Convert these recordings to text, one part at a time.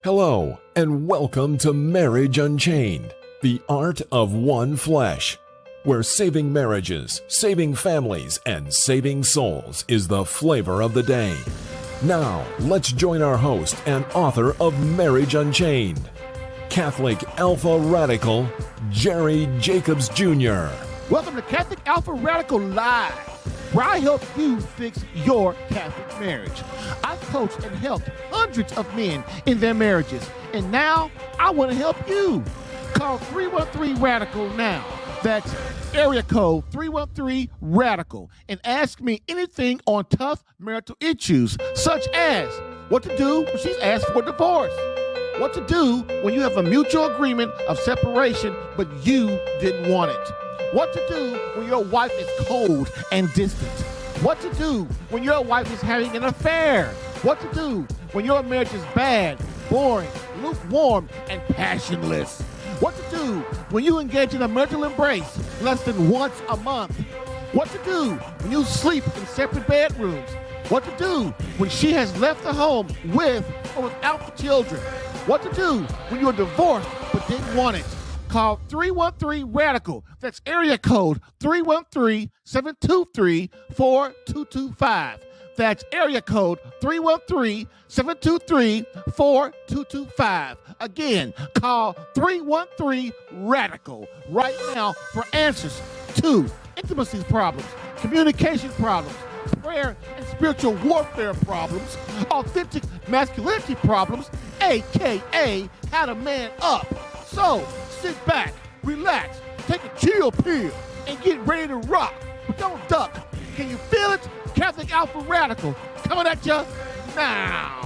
Hello, and welcome to Marriage Unchained, the art of one flesh, where saving marriages, saving families, and saving souls is the flavor of the day. Now, let's join our host and author of Marriage Unchained, Catholic Alpha Radical, Jerry Jacobs Jr. Welcome to Catholic Alpha Radical Live, where I help you fix your Catholic marriage. I've coached and helped hundreds of men in their marriages, and now I want to help you. Call 313-RADICAL now. That's area code 313-RADICAL, and ask me anything on tough marital issues, such as what to do when she's asked for divorce, what to do when you have a mutual agreement of separation but you didn't want it, what to do when your wife is cold and distant, what to do when your wife is having an affair, what to do when your marriage is bad, boring, lukewarm, and passionless, what to do when you engage in a marital embrace less than once a month, what to do when you sleep in separate bedrooms, what to do when she has left the home with or without the children, what to do when you're divorced but didn't want it. Call 313-RADICAL. That's area code 313-723-4225. That's area code 313-723-4225. Again, call 313-RADICAL right now for answers to intimacy problems, communication problems, prayer and spiritual warfare problems, authentic masculinity problems, aka how to man up. So, sit back, relax, take a chill pill, and get ready to rock. But don't duck. Can you feel it? Catholic Alpha Radical coming at you now.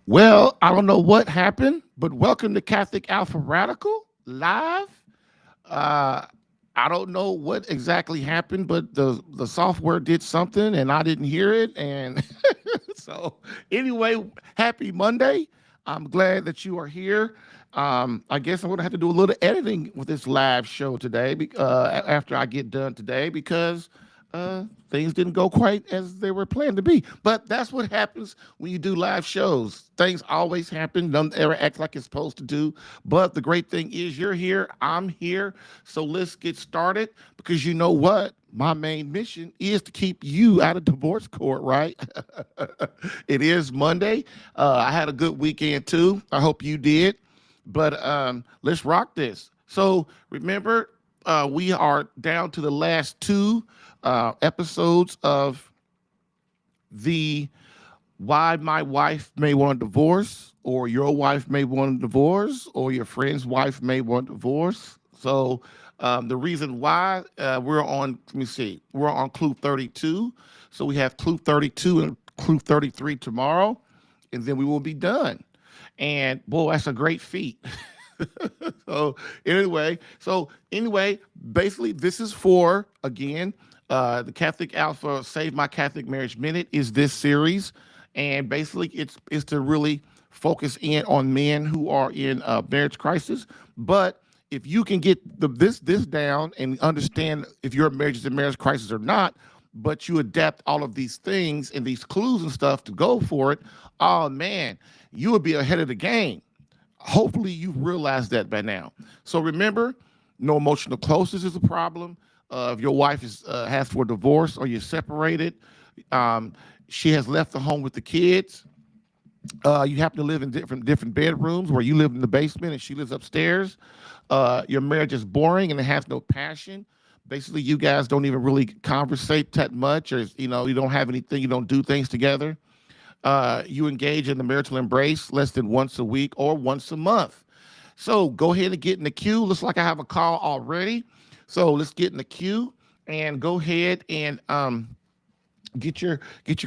Well, I don't know what happened, but welcome to Catholic Alpha Radical Live. I don't know what exactly happened, but the software did something and I didn't hear it. And so anyway, happy Monday. I'm glad that you are here. I guess I'm going to have to do a little editing with this live show today after I get done today because things didn't go quite as they were planned to be. But that's what happens when you do live shows. Things always happen. Don't ever act like it's supposed to do. But the great thing is you're here. I'm here. So let's get started because you know what? My main mission is to keep you out of divorce court, right? It is Monday. I had a good weekend too. I hope you did. But let's rock this. So remember, we are down to the last two episodes of the why my wife may want a divorce, or your wife may want a divorce, or your friend's wife may want a divorce. So the reason why we're on, let me see, we're on clue 32. So we have clue 32 and clue 33 tomorrow, and then we will be done. And boy, that's a great feat. So anyway, basically this is for, again, the Catholic Alpha Save My Catholic Marriage Minute is this series. And basically it's to really focus in on men who are in marriage crisis. But if you can get this down and understand if your marriage is in marriage crisis or not, but you adapt all of these things and these clues and stuff to go for it, oh man, you would be ahead of the game. Hopefully you've realized that by now. So remember, no emotional closeness is a problem. If your wife is has for divorce or you're separated, she has left the home with the kids. You happen to live in different bedrooms where you live in the basement and she lives upstairs. Your marriage is boring and it has no passion. Basically, you guys don't even really conversate that much, or you don't have anything, you don't do things together. You engage in the marital embrace less than once a week or once a month. So go ahead and get in the queue. Looks like I have a call already. So let's get in the queue and go ahead and get your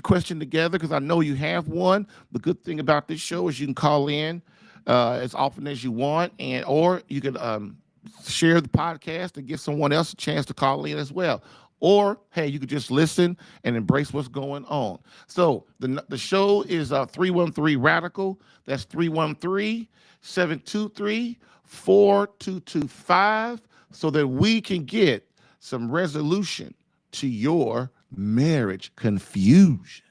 question together because I know you have one. The good thing about this show is you can call in as often as you want, and or you can share the podcast and give someone else a chance to call in as well. Or hey, you could just listen and embrace what's going on. So the show is 313 Radical. That's 313-723-4225 so that we can get some resolution to your marriage confusion.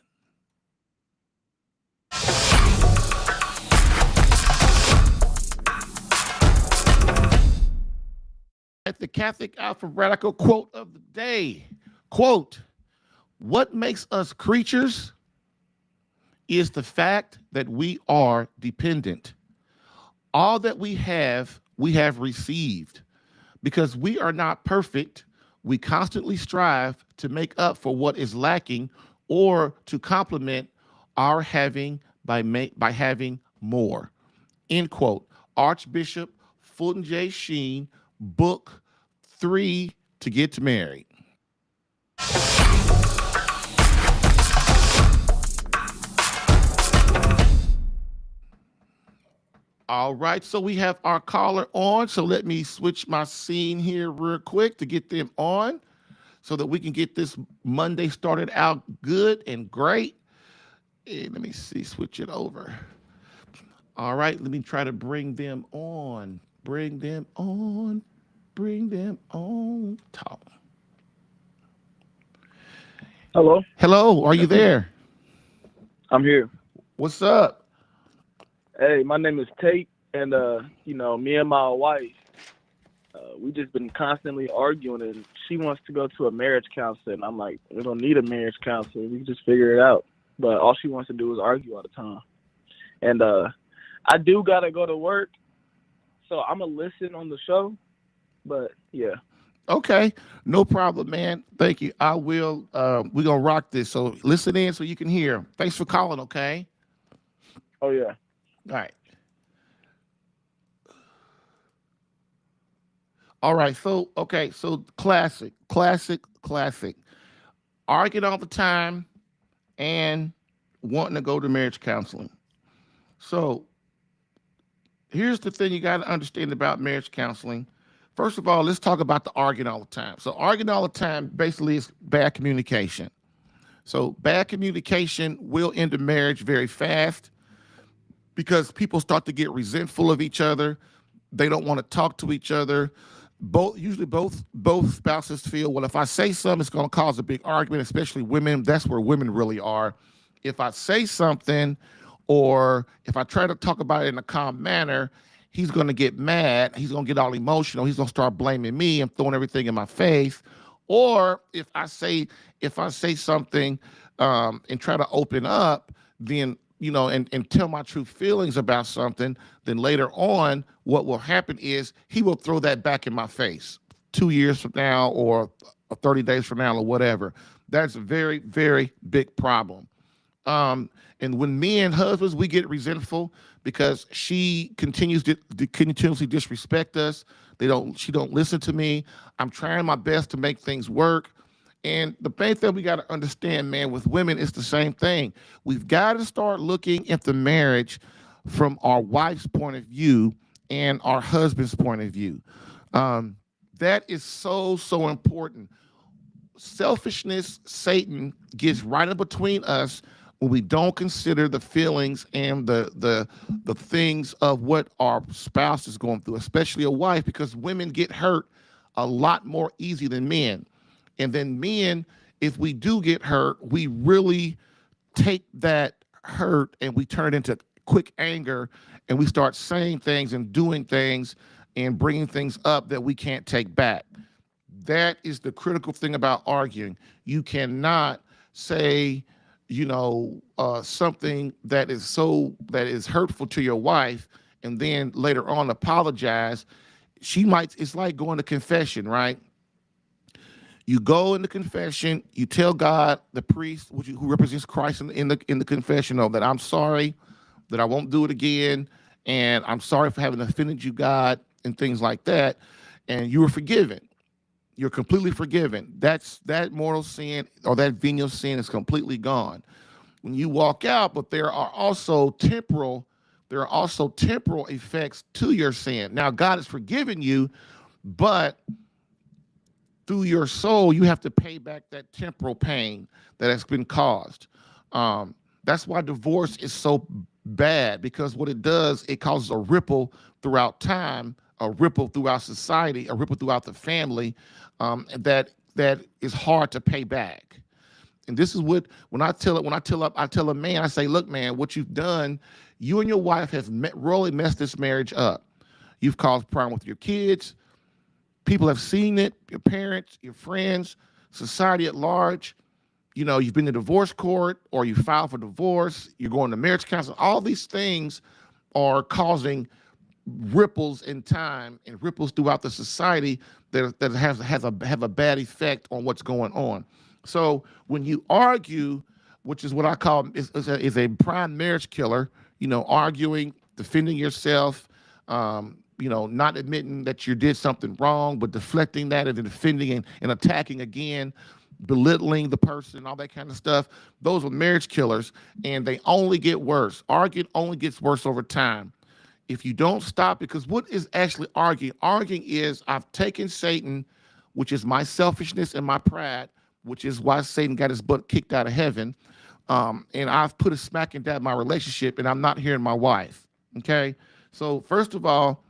At the Catholic Alpha Radical quote of the day, quote, what makes us creatures is the fact that we are dependent. All that we have received. Because we are not perfect, we constantly strive to make up for what is lacking or to complement our having by having more. End quote. Archbishop Fulton J. Sheen, book 3, To Get Married. All right, so we have our caller on. So let me switch my scene here real quick to get them on so that we can get this Monday started out good and great. And let me see, switch it over. All right, let me try to bring them on. Bring them on. Bring them on. Talk. Hello. Hello, are you there? I'm here. What's up? Hey, my name is Tate, and me and my wife, we just been constantly arguing, and she wants to go to a marriage counselor, and I'm like, we don't need a marriage counselor. We can just figure it out. But all she wants to do is argue all the time. And I do gotta go to work, so I'm gonna listen on the show. But yeah. Okay, no problem, man. Thank you. I will. We're gonna rock this. So listen in so you can hear. Thanks for calling. Okay. Oh yeah. All right. All right. So okay. So classic. Arguing all the time and wanting to go to marriage counseling. So here's the thing you got to understand about marriage counseling. First of all, let's talk about the arguing all the time. So arguing all the time basically is bad communication. So bad communication will end a marriage very fast because people start to get resentful of each other. They don't want to talk to each other. Both spouses feel, well, if I say something, it's going to cause a big argument, especially women. That's where women really are. If I say something or if I try to talk about it in a calm manner, he's going to get mad. He's going to get all emotional. He's going to start blaming me and throwing everything in my face. Or if I say something and try to open up, then and tell my true feelings about something, then later on, what will happen is he will throw that back in my face 2 years from now or 30 days from now or whatever. That's a very, very big problem. And when me and husbands, we get resentful because she continuously disrespect us. She don't listen to me. I'm trying my best to make things work. And the main thing we got to understand, man, with women, it's the same thing. We've got to start looking at the marriage from our wife's point of view and our husband's point of view. That is so, so important. Selfishness, Satan, gets right in between us when we don't consider the feelings and the things of what our spouse is going through, especially a wife, because women get hurt a lot more easy than men. And then men, if we do get hurt, we really take that hurt and we turn it into quick anger and we start saying things and doing things and bringing things up that we can't take back. That is the critical thing about arguing. You cannot say, something that is hurtful to your wife and then later on apologize. It's like going to confession, right? You go into confession, you tell God, the priest, who represents Christ in the confessional, that I'm sorry, that I won't do it again, and I'm sorry for having offended you, God, and things like that, and you were forgiven. You're completely forgiven. That mortal sin or that venial sin is completely gone when you walk out. But there are also temporal effects to your sin. Now, God has forgiven you, but through your soul, you have to pay back that temporal pain that has been caused. That's why divorce is so bad, because what it does, it causes a ripple throughout time, a ripple throughout society, a ripple throughout the family, that is hard to pay back. And this is what I tell a man, I say, look, man, what you've done, you and your wife have really messed this marriage up. You've caused problem with your kids. People have seen it, your parents, your friends, society at large. You know, you've been to divorce court or you filed for divorce, you're going to marriage counseling. All these things are causing ripples in time and ripples throughout the society that have a bad effect on what's going on. So when you argue, which is what I call is a prime marriage killer, you know, arguing, defending yourself, not admitting that you did something wrong, but deflecting that and then defending and attacking again, belittling the person, all that kind of stuff. Those are marriage killers, and they only get worse. Arguing only gets worse over time. If you don't stop, because what is actually arguing? Arguing is I've taken Satan, which is my selfishness and my pride, which is why Satan got his butt kicked out of heaven, and I've put a smack in that my relationship, and I'm not hearing my wife. Okay, so first of all,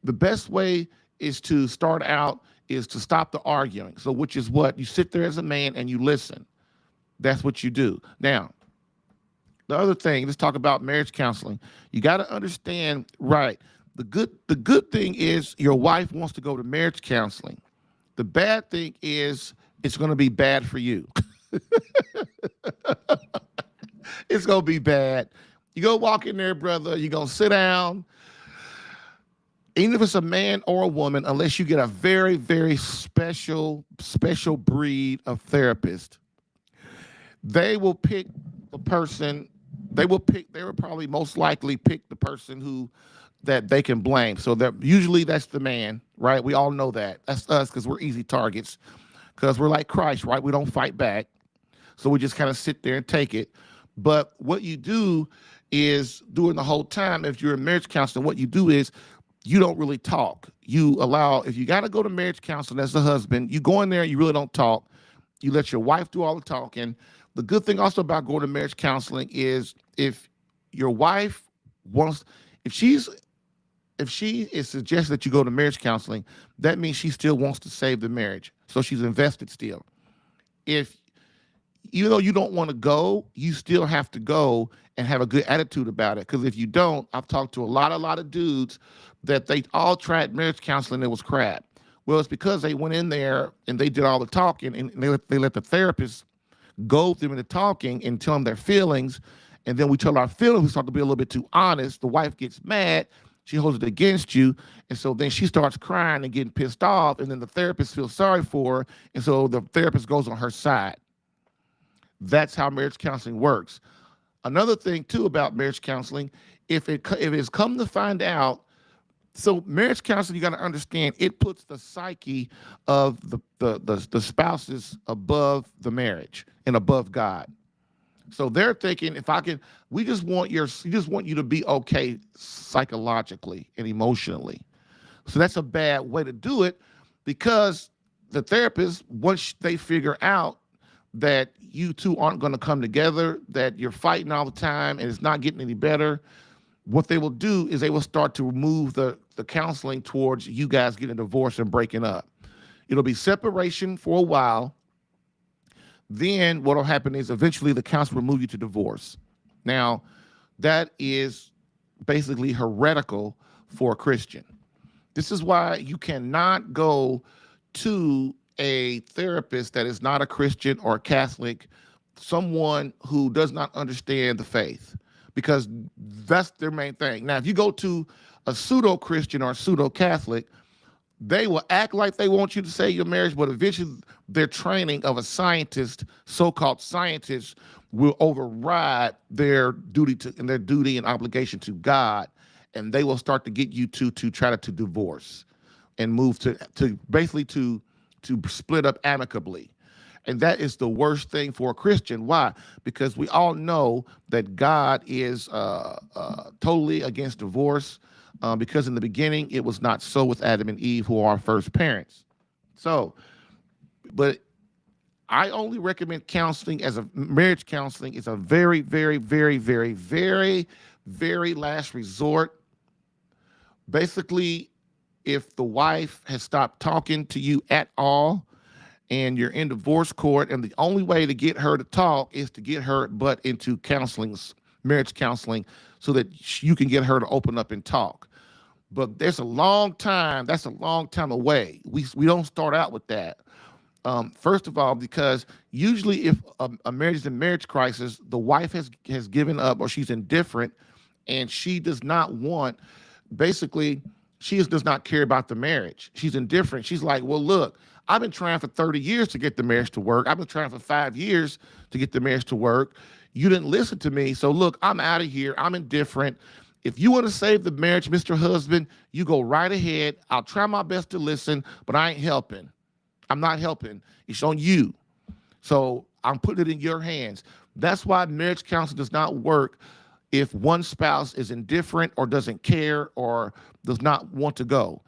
the best way is to start out is to stop the arguing. So which is what? You sit there as a man and you listen. That's what you do. Now, the other thing, let's talk about marriage counseling. You got to understand, right? The good thing is your wife wants to go to marriage counseling. The bad thing is it's going to be bad for you. It's going to be bad. You go walk in there, brother, you're going to sit down. Even if it's a man or a woman, unless you get a very, very special breed of therapist, they will pick the person, they will probably most likely pick the person that they can blame. So that usually that's the man, right? We all know that. That's us because we're easy targets, because we're like Christ, right? We don't fight back. So we just kind of sit there and take it. But what you do is during the whole time, if you're in marriage counseling, what you do is you don't really talk. You allow, if you got to go to marriage counseling as a husband, you go in there, you really don't talk. You let your wife do all the talking. The good thing also about going to marriage counseling is if your wife wants, if she is suggesting that you go to marriage counseling, that means she still wants to save the marriage. So she's invested still. Even though you don't want to go, you still have to go and have a good attitude about it. Because if you don't, I've talked to a lot of dudes that they all tried marriage counseling, it was crap. Well, it's because they went in there and they did all the talking, and they let the therapist go through the talking and tell them their feelings. And then we tell our feelings, we start to be a little bit too honest. The wife gets mad. She holds it against you. And so then she starts crying and getting pissed off. And then the therapist feels sorry for her. And so the therapist goes on her side. That's how marriage counseling works. Another thing too about marriage counseling, if it's come to find out, so marriage counseling, you got to understand, it puts the psyche of the spouses above the marriage and above God. So they're thinking, we just want you to be okay psychologically and emotionally. So that's a bad way to do it, because the therapist, once they figure out that you two aren't going to come together, that you're fighting all the time and it's not getting any better, what they will do is they will start to move the counseling towards you guys getting a divorce and breaking up. It'll be separation for a while. Then what will happen is eventually the counselor will move you to divorce. Now, that is basically heretical for a Christian. This is why you cannot go to a therapist that is not a Christian or a Catholic, someone who does not understand the faith, because that's their main thing. Now, if you go to a pseudo-Christian or a pseudo-Catholic, they will act like they want you to save your marriage, but eventually their training of a scientist, so-called scientist, will override their duty and obligation to God, and they will start to get you to try to divorce and move to basically to to split up amicably. And that is the worst thing for a Christian. Why? Because we all know that God is totally against divorce, because in the beginning it was not so with Adam and Eve, who are our first parents. So, but I only recommend counseling as a marriage counseling is a very, very, very, very, very, very last resort. Basically, if the wife has stopped talking to you at all, and you're in divorce court, and the only way to get her to talk is to get her butt into counseling, marriage counseling, so that you can get her to open up and talk. But that's a long time away. We don't start out with that. First of all, because usually if a marriage is in marriage crisis, the wife has given up or she's indifferent, and she does not want, basically, does not care about the marriage. She's indifferent. She's like, well, look, I've been trying for 30 years to get the marriage to work. I've been trying for 5 years to get the marriage to work. You didn't listen to me. So look, I'm out of here. I'm indifferent. If you want to save the marriage, Mr. Husband, you go right ahead. I'll try my best to listen, but I ain't helping. I'm not helping. It's on you. So I'm putting it in your hands. That's why marriage counseling does not work if one spouse is indifferent or doesn't care or does not want to go,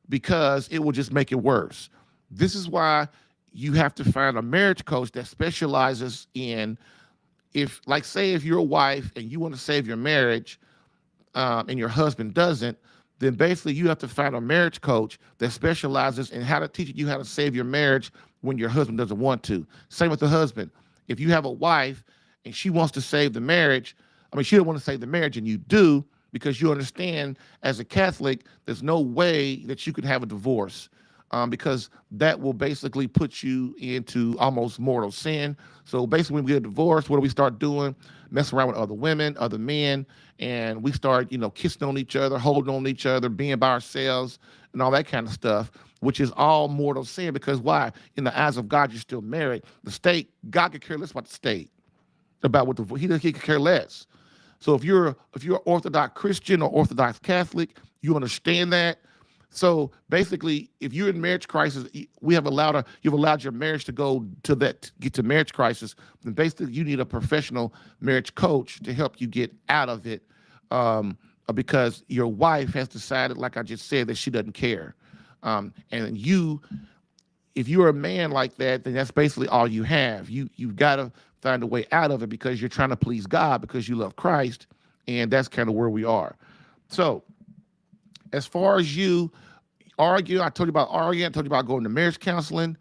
because it will just make it worse. This is why you have to find a marriage coach that specializes in, if you're a wife and you want to save your marriage, and your husband doesn't, then basically you have to find a marriage coach that specializes in how to teach you how to save your marriage when your husband doesn't want to. Same with the husband. If you have a wife and she wants to save the marriage, she don't want to save the marriage, and you do, because you understand as a Catholic, there's no way that you can have a divorce. Because that will basically put you into almost mortal sin. So basically, when we get divorced, what do we start doing? Messing around with other women, other men, and we start, kissing on each other, holding on each other, being by ourselves, and all that kind of stuff, which is all mortal sin. Because why? In the eyes of God, you're still married. The state, God could care less about the state, about what he could care less. So if you're Orthodox Christian or Orthodox Catholic, you understand that. So basically, if you're in marriage crisis, you've allowed your marriage to get to marriage crisis, then basically you need a professional marriage coach to help you get out of it, because your wife has decided, like I just said, that she doesn't care. And if you're a man like that, then that's basically all you have. You've got to find a way out of it, because you're trying to please God, because you love Christ, and that's kind of where we are. So, as far as you argue, I told you about arguing, I told you about going to marriage counseling.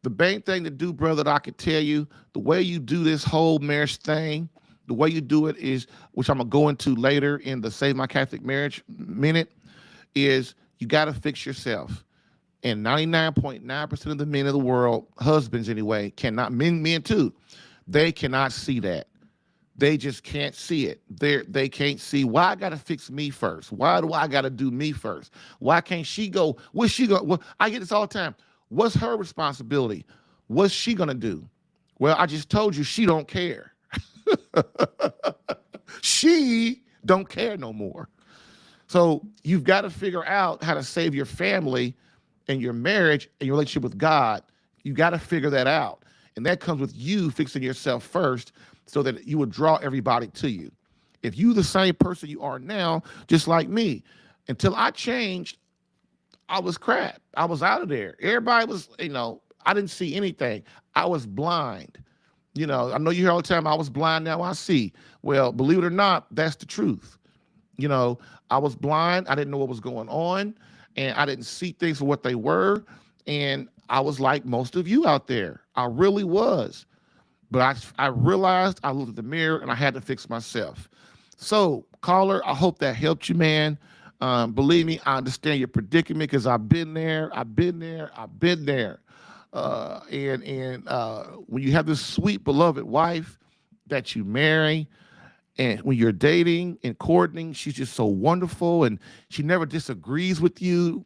The main thing to do, brother, that I could tell you, the way you do this whole marriage thing, the way you do it is, which I'm going to go into later in the Save My Catholic Marriage minute, is you got to fix yourself. And 99.9% of the men of the world, husbands anyway, men too, they cannot see that. They just can't see it. They can't see, why I got to fix me first. Why do I got to do me first? Why can't she go? What's she going? Well, I get this all the time. What's her responsibility? What's she going to do? Well, I just told you she don't care. She don't care no more. So you've got to figure out how to save your family and your marriage and your relationship with God. You got to figure that out. And that comes with you fixing yourself first, so that you would draw everybody to you. If you the same person you are now, just like me, until I changed, I was crap. I was out of there. Everybody was, I didn't see anything. I was blind. I know you hear all the time, I was blind, now I see. Well, believe it or not, that's the truth. I was blind. I didn't know what was going on, and I didn't see things for what they were. And I was like most of you out there. I really was. But I realized, I looked at the mirror, and I had to fix myself. So, caller, I hope that helped you, man. Believe me, I understand your predicament, because I've been there. And when you have this sweet, beloved wife that you marry, and when you're dating and courting, she's just so wonderful, and she never disagrees with you.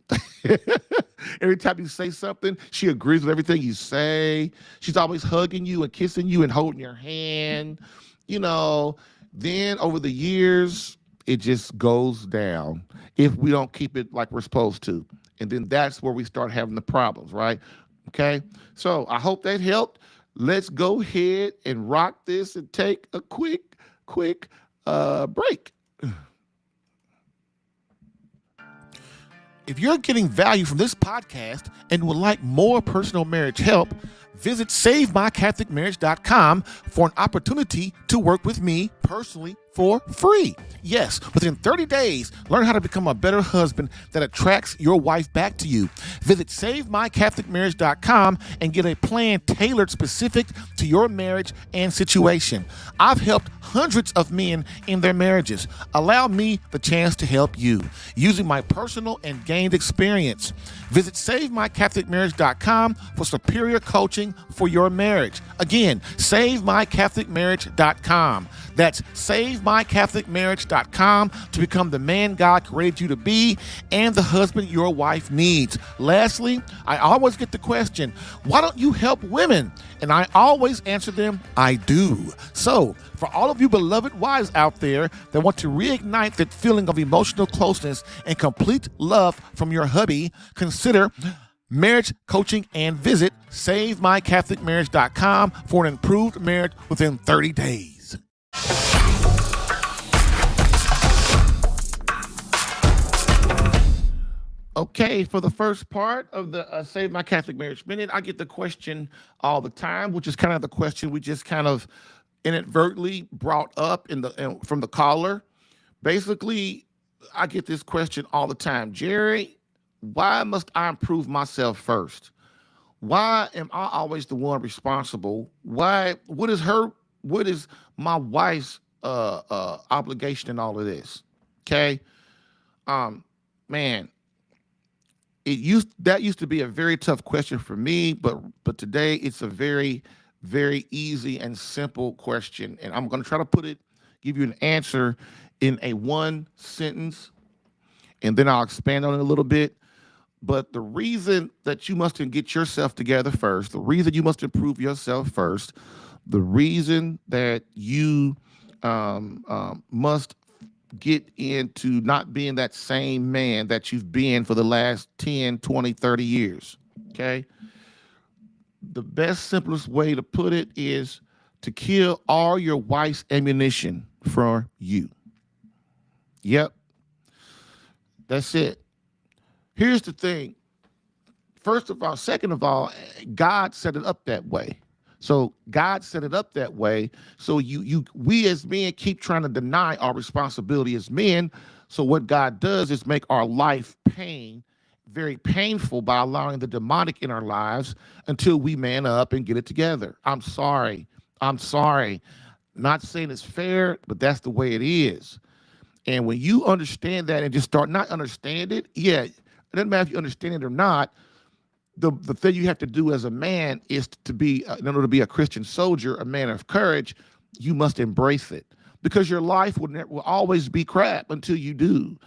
Every time you say something, she agrees with everything you say. She's always hugging you and kissing you and holding your hand. Then over the years, it just goes down if we don't keep it like we're supposed to. And then that's where we start having the problems, right? Okay, so I hope that helped. Let's go ahead and rock this and take a quick break. If you're getting value from this podcast and would like more personal marriage help, visit SaveMyCatholicMarriage.com for an opportunity to work with me personally for free. Yes, within 30 days, learn how to become a better husband that attracts your wife back to you. Visit SaveMyCatholicMarriage.com and get a plan tailored specific to your marriage and situation. I've helped hundreds of men in their marriages. Allow me the chance to help you using my personal and gained experience. Visit SaveMyCatholicMarriage.com for superior coaching for your marriage. Again, SaveMyCatholicMarriage.com. That's SaveMyCatholicMarriage.com to become the man God created you to be and the husband your wife needs. Lastly, I always get the question, why don't you help women? And I always answer them, I do. So, for all of you beloved wives out there that want to reignite that feeling of emotional closeness and complete love from your hubby, consider marriage coaching and visit SaveMyCatholicMarriage.com for an improved marriage within 30 days. Okay, for the first part of the Save My Catholic Marriage Minute, I get the question all the time, which is kind of the question we just kind of inadvertently brought up from the caller. Basically, I get this question all the time. Jerry, why must I improve myself first? Why am I always the one responsible? What is my wife's obligation in all of this? Okay. Man, that used to be a very tough question for me, but today it's a very, very easy and simple question. And I'm going to try to give you an answer in a one sentence, and then I'll expand on it a little bit. But the reason that you must get yourself together first, the reason you must improve yourself first, the reason that you must get into not being that same man that you've been for the last 10, 20, 30 years, okay? The best, simplest way to put it is to kill all your wife's ammunition for you. Yep. That's it. Here's the thing. Second of all, God set it up that way. So God set it up that way. So we as men keep trying to deny our responsibility as men. So what God does is make our life very painful by allowing the demonic in our lives until we man up and get it together. I'm sorry. Not saying it's fair, but that's the way it is. And when you understand that and just start not understand it, it doesn't matter if you understand it or not. The thing you have to do as a man is to be, in order to be a Christian soldier, a man of courage, you must embrace it, because your life will always be crap until you do.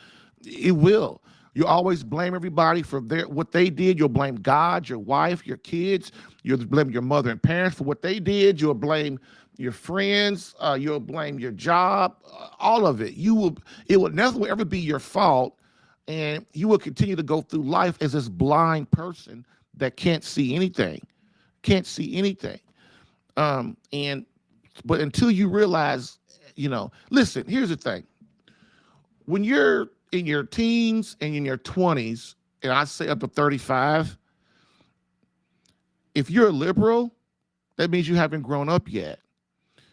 It will. You always blame everybody for what they did. You'll blame God, your wife, your kids. You'll blame your mother and parents for what they did. You'll blame your friends. You'll blame your job. All of it. It will never ever be your fault, and you will continue to go through life as this blind person that can't see anything. But until you realize, listen, here's the thing. When you're in your teens and in your 20s, and I say up to 35, if you're a liberal, that means you haven't grown up yet.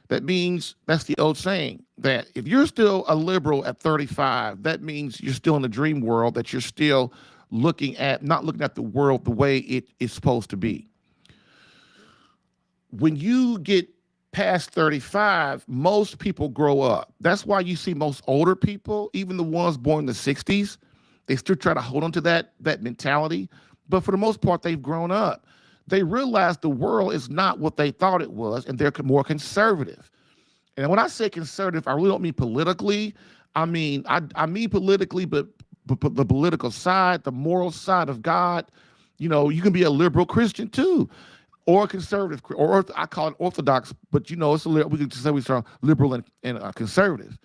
That means, that's the old saying, that if you're still a liberal at 35, that means you're still in the dream world, that you're still not looking at the world the way it is supposed to be. When you get past 35, most people grow up. That's why you see most older people, even the ones born in the 60s, they still try to hold on to that mentality. But for the most part, they've grown up. They realize the world is not what they thought it was, and they're more conservative. And when I say conservative, I really don't mean politically. I mean politically, but the political side, the moral side of God. You can be a liberal Christian too, or a conservative, or I call it orthodox, but it's we can just say we're liberal and conservative.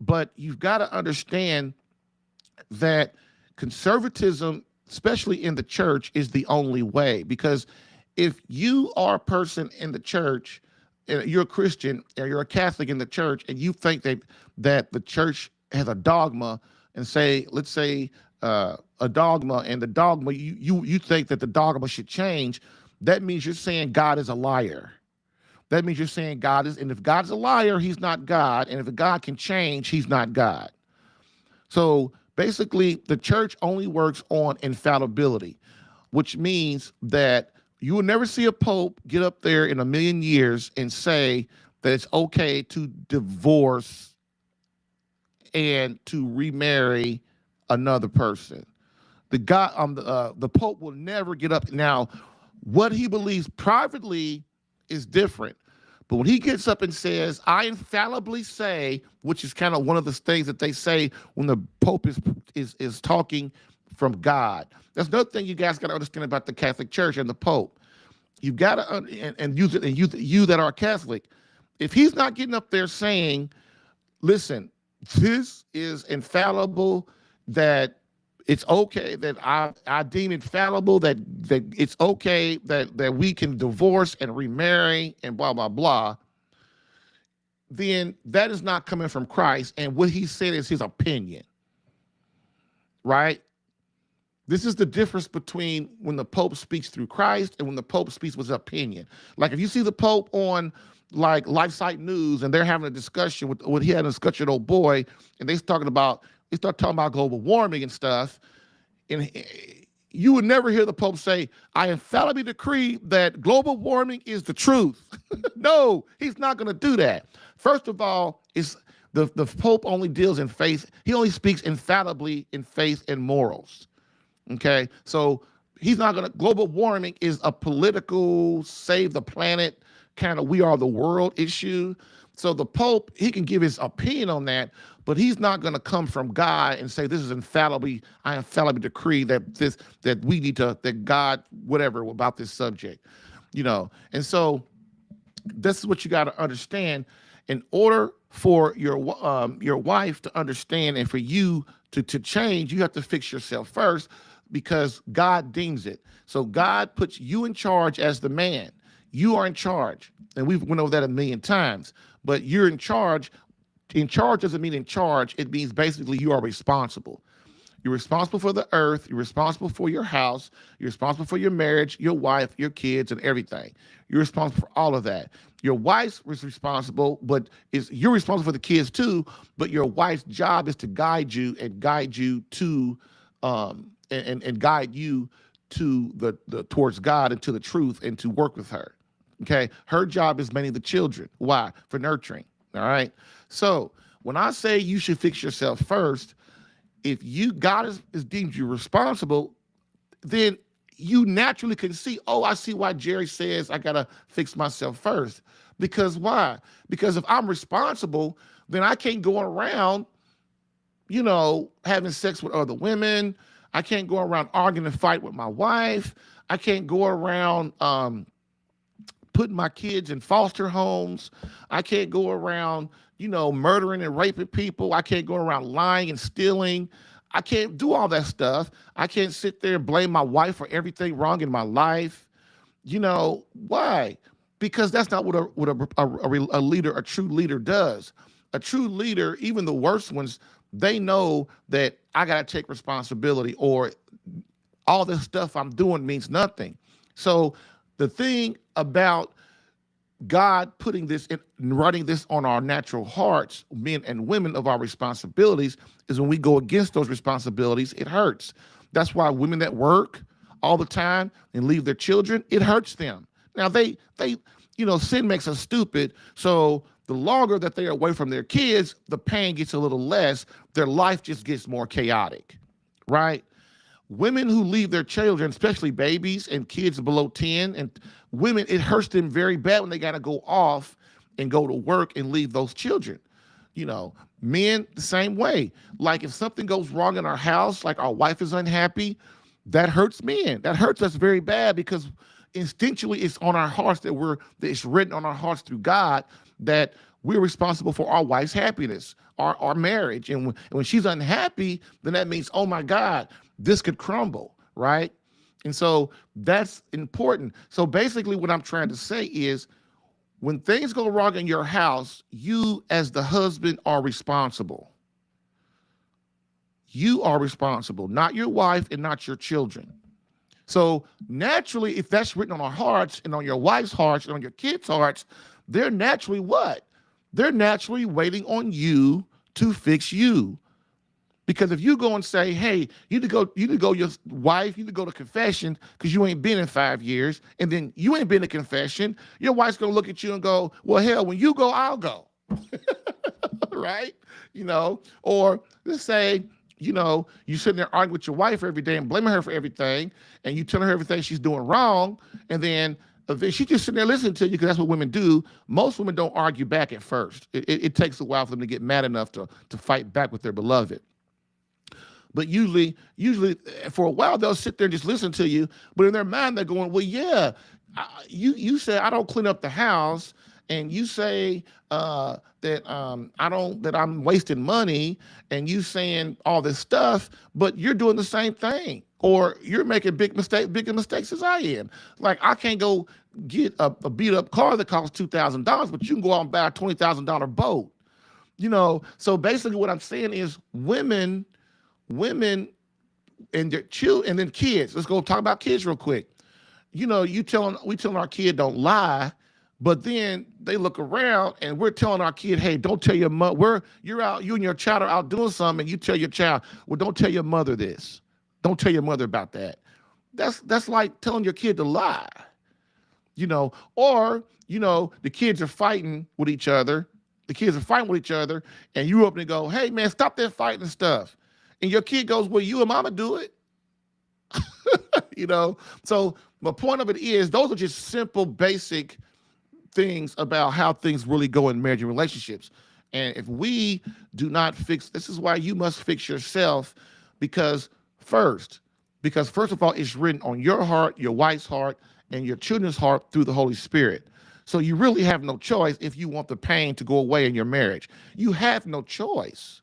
But you've got to understand that conservatism especially in the church, is the only way. Because if you are a person in the church, you're a Christian or you're a Catholic in the church, and you think that the church has a dogma, and let's say a dogma, and the dogma you think that the dogma should change, that means you're saying God is a liar. That means you're saying God is, and if God's a liar, he's not God. And if God can change, he's not God. So basically, the church only works on infallibility, which means that you will never see a pope get up there in a million years and say that it's okay to divorce and to remarry another person. The pope will never get up. Now, what he believes privately is different. But when he gets up and says, I infallibly say, which is kind of one of the things that they say when the Pope is talking from God. That's another thing you guys got to understand about the Catholic Church and the Pope. You've got to, and you that are Catholic, if he's not getting up there saying, listen, this is infallible, that it's okay, that I deem infallible, that it's okay that we can divorce and remarry and blah, blah, blah, then that is not coming from Christ. And what he said is his opinion, right? This is the difference between when the Pope speaks through Christ and when the Pope speaks with his opinion. Like if you see the Pope on like LifeSite News and they're having a discussion with he had a discussion with old boy, and they start talking about global warming and stuff, and you would never hear the Pope say, I infallibly decree that global warming is the truth. No, he's not going to do that. First of all, it's the Pope only deals in faith. He only speaks infallibly in faith and morals. Okay, so he's not going to, global warming is a political, save the planet, kind of we are the world issue. So the Pope, he can give his opinion on that, but he's not going to come from God and say, this is I infallibly decree that we need to, that God, whatever about this subject, And so this is what you got to understand. In order for your wife to understand and for you to change, you have to fix yourself first, because God deems it. So God puts you in charge as the man. You are in charge. And we've went over that a million times, but you're in charge. In charge doesn't mean in charge. It means basically you are responsible. You're responsible for the earth. You're responsible for your house. You're responsible for your marriage, your wife, your kids, and everything. You're responsible for all of that. Your wife is responsible, but you're responsible for the kids too. But your wife's job is to guide you and guide you to and guide you to the towards God and to the truth and to work with her. Okay, her job is mainly the children. Why? For nurturing. All right. So when I say you should fix yourself first, if God is deemed you responsible, then you naturally can see, oh, I see why Jerry says I gotta fix myself first. Because why? Because if I'm responsible, then I can't go around, having sex with other women. I can't go around arguing and fight with my wife. I can't go around putting my kids in foster homes. I can't go around, murdering and raping people. I can't go around lying and stealing. I can't do all that stuff. I can't sit there and blame my wife for everything wrong in my life. Why? Because that's not what a leader, a true leader does. A true leader, even the worst ones, they know that I got to take responsibility, or all this stuff I'm doing means nothing. So the thing about God putting this in, writing this on our natural hearts, men and women, of our responsibilities, is when we go against those responsibilities, it hurts. That's why women that work all the time and leave their children, it hurts them. Now they sin makes us stupid. So the longer that they're away from their kids, the pain gets a little less. Their life just gets more chaotic, right? Women who leave their children, especially babies and kids below 10, and women, it hurts them very bad when they got to go off and go to work and leave those children. Men, the same way. Like if something goes wrong in our house, like our wife is unhappy, that hurts men. That hurts us very bad, because instinctually it's on our hearts that it's written on our hearts through God that we're responsible for our wife's happiness, our marriage. And when she's unhappy, then that means, oh my God, this could crumble, right? And so that's important. So basically what I'm trying to say is when things go wrong in your house, you as the husband are responsible. You are responsible, not your wife and not your children. So naturally, if that's written on our hearts and on your wife's hearts and on your kids' hearts, they're naturally what? They're naturally waiting on you to fix you. Because if you go and say, hey, your wife, you need to go to confession because you ain't been in 5 years, and then you ain't been to confession, your wife's gonna look at you and go, well, hell, when you go, I'll go. Right? Or let's say, you sitting there arguing with your wife every day and blaming her for everything, and you telling her everything she's doing wrong, and then she just sitting there listening to you because that's what women do. Most women don't argue back at first. It takes a while for them to get mad enough to fight back with their beloved. But usually for a while, they'll sit there and just listen to you. But in their mind, they're going, well, yeah, you say I don't clean up the house, and you say that I'm wasting money, and you saying all this stuff, but you're doing the same thing, or you're making bigger mistakes as I am. Like I can't go get a beat up car that costs $2,000, but you can go out and buy a $20,000 boat. So basically, what I'm saying is women and their children, and then kids. Let's go talk about kids real quick. We telling our kid don't lie, but then they look around and we're telling our kid, hey, don't tell your mother. You and your child are out doing something, and you tell your child, well, don't tell your mother this. Don't tell your mother about that. That's like telling your kid to lie. Or the kids are fighting with each other. And you up and go, hey man, stop that fighting and stuff. And your kid goes, well, you and mama do it. So my point of it is those are just simple, basic things about how things really go in marriage and relationships. And if we do not fix, this is why you must fix yourself, because first of all, it's written on your heart, your wife's heart, and your children's heart through the Holy Spirit. So you really have no choice if you want the pain to go away in your marriage. You have no choice.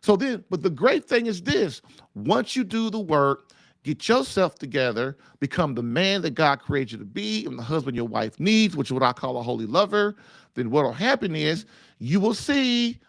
But the great thing is this: once you do the work, get yourself together, become the man that God created you to be, and the husband your wife needs, which is what I call a holy lover, then what will happen is you will see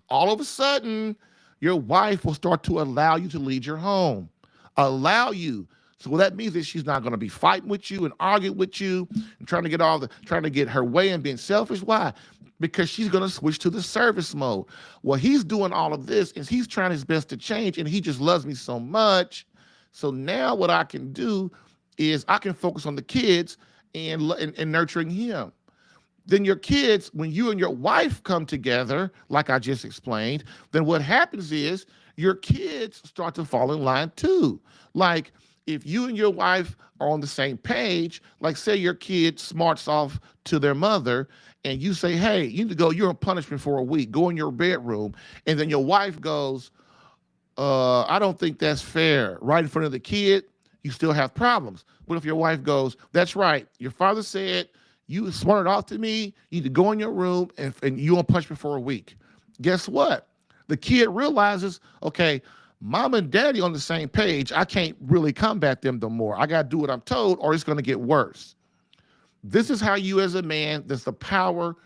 all of a sudden your wife will start to allow you to lead your home. Allow you. So what that means is she's not going to be fighting with you and arguing with you and trying to get her way and being selfish. Why? Because she's going to switch to the service mode. Well, he's doing all of this and he's trying his best to change, and he just loves me so much. So now what I can do is I can focus on the kids and nurturing him. Then your kids, when you and your wife come together, like I just explained, then what happens is your kids start to fall in line too. Like if you and your wife are on the same page, like say your kid smarts off to their mother and you say, hey, you need to go, you're on punishment for a week, go in your bedroom. And then your wife goes, I don't think that's fair. Right in front of the kid, you still have problems. But if your wife goes, that's right, your father said you smarted off to me, you need to go in your room and you on punishment for a week. Guess what? The kid realizes, okay, mom and daddy on the same page. I can't really combat them no more. I got to do what I'm told or it's going to get worse. This is how you as a man, that's the power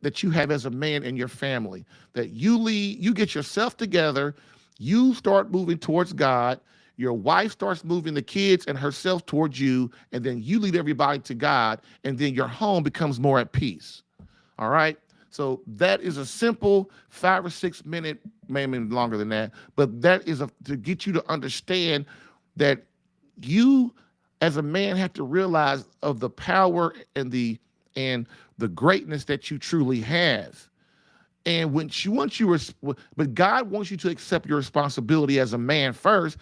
that you have as a man in your family, that you get yourself together, you start moving towards God, your wife starts moving the kids and herself towards you, and then you lead everybody to God, and then your home becomes more at peace. All right? So that is a simple 5 or 6 minute, maybe longer than that, but that is to get you to understand that you as a man have to realize of the power and the greatness that you truly have. And but God wants you to accept your responsibility as a man first.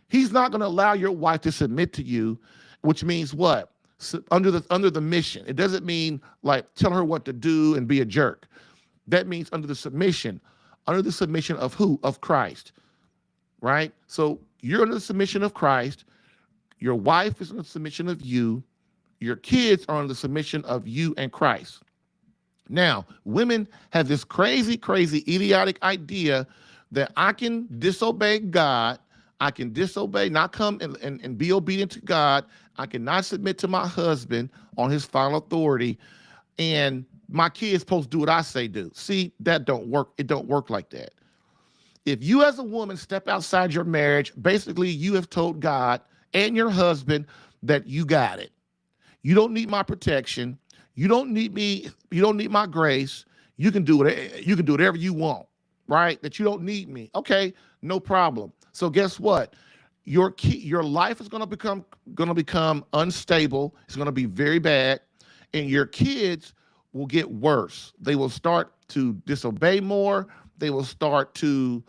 He's not going to allow your wife to submit to you, which means what? Under the mission. It doesn't mean like tell her what to do and be a jerk. That means under the submission of who? Of Christ, right? So you're under the submission of Christ. Your wife is under the submission of you. Your kids are under the submission of you and Christ. Now, women have this crazy, idiotic idea that I can disobey God, I can disobey, not come and be obedient to God. I cannot submit to my husband on his final authority. And my kid's supposed to do what I say do. See, that don't work. It don't work like that. If you as a woman step outside your marriage, basically you have told God and your husband that you got it. You don't need my protection. You don't need me. You don't need my grace. You can do it. You can do whatever you want, right? That you don't need me. Okay, no problem. So guess what? Your life is going to become unstable. It's going to be very bad, and your kids will get worse. They will start to disobey more. They will start to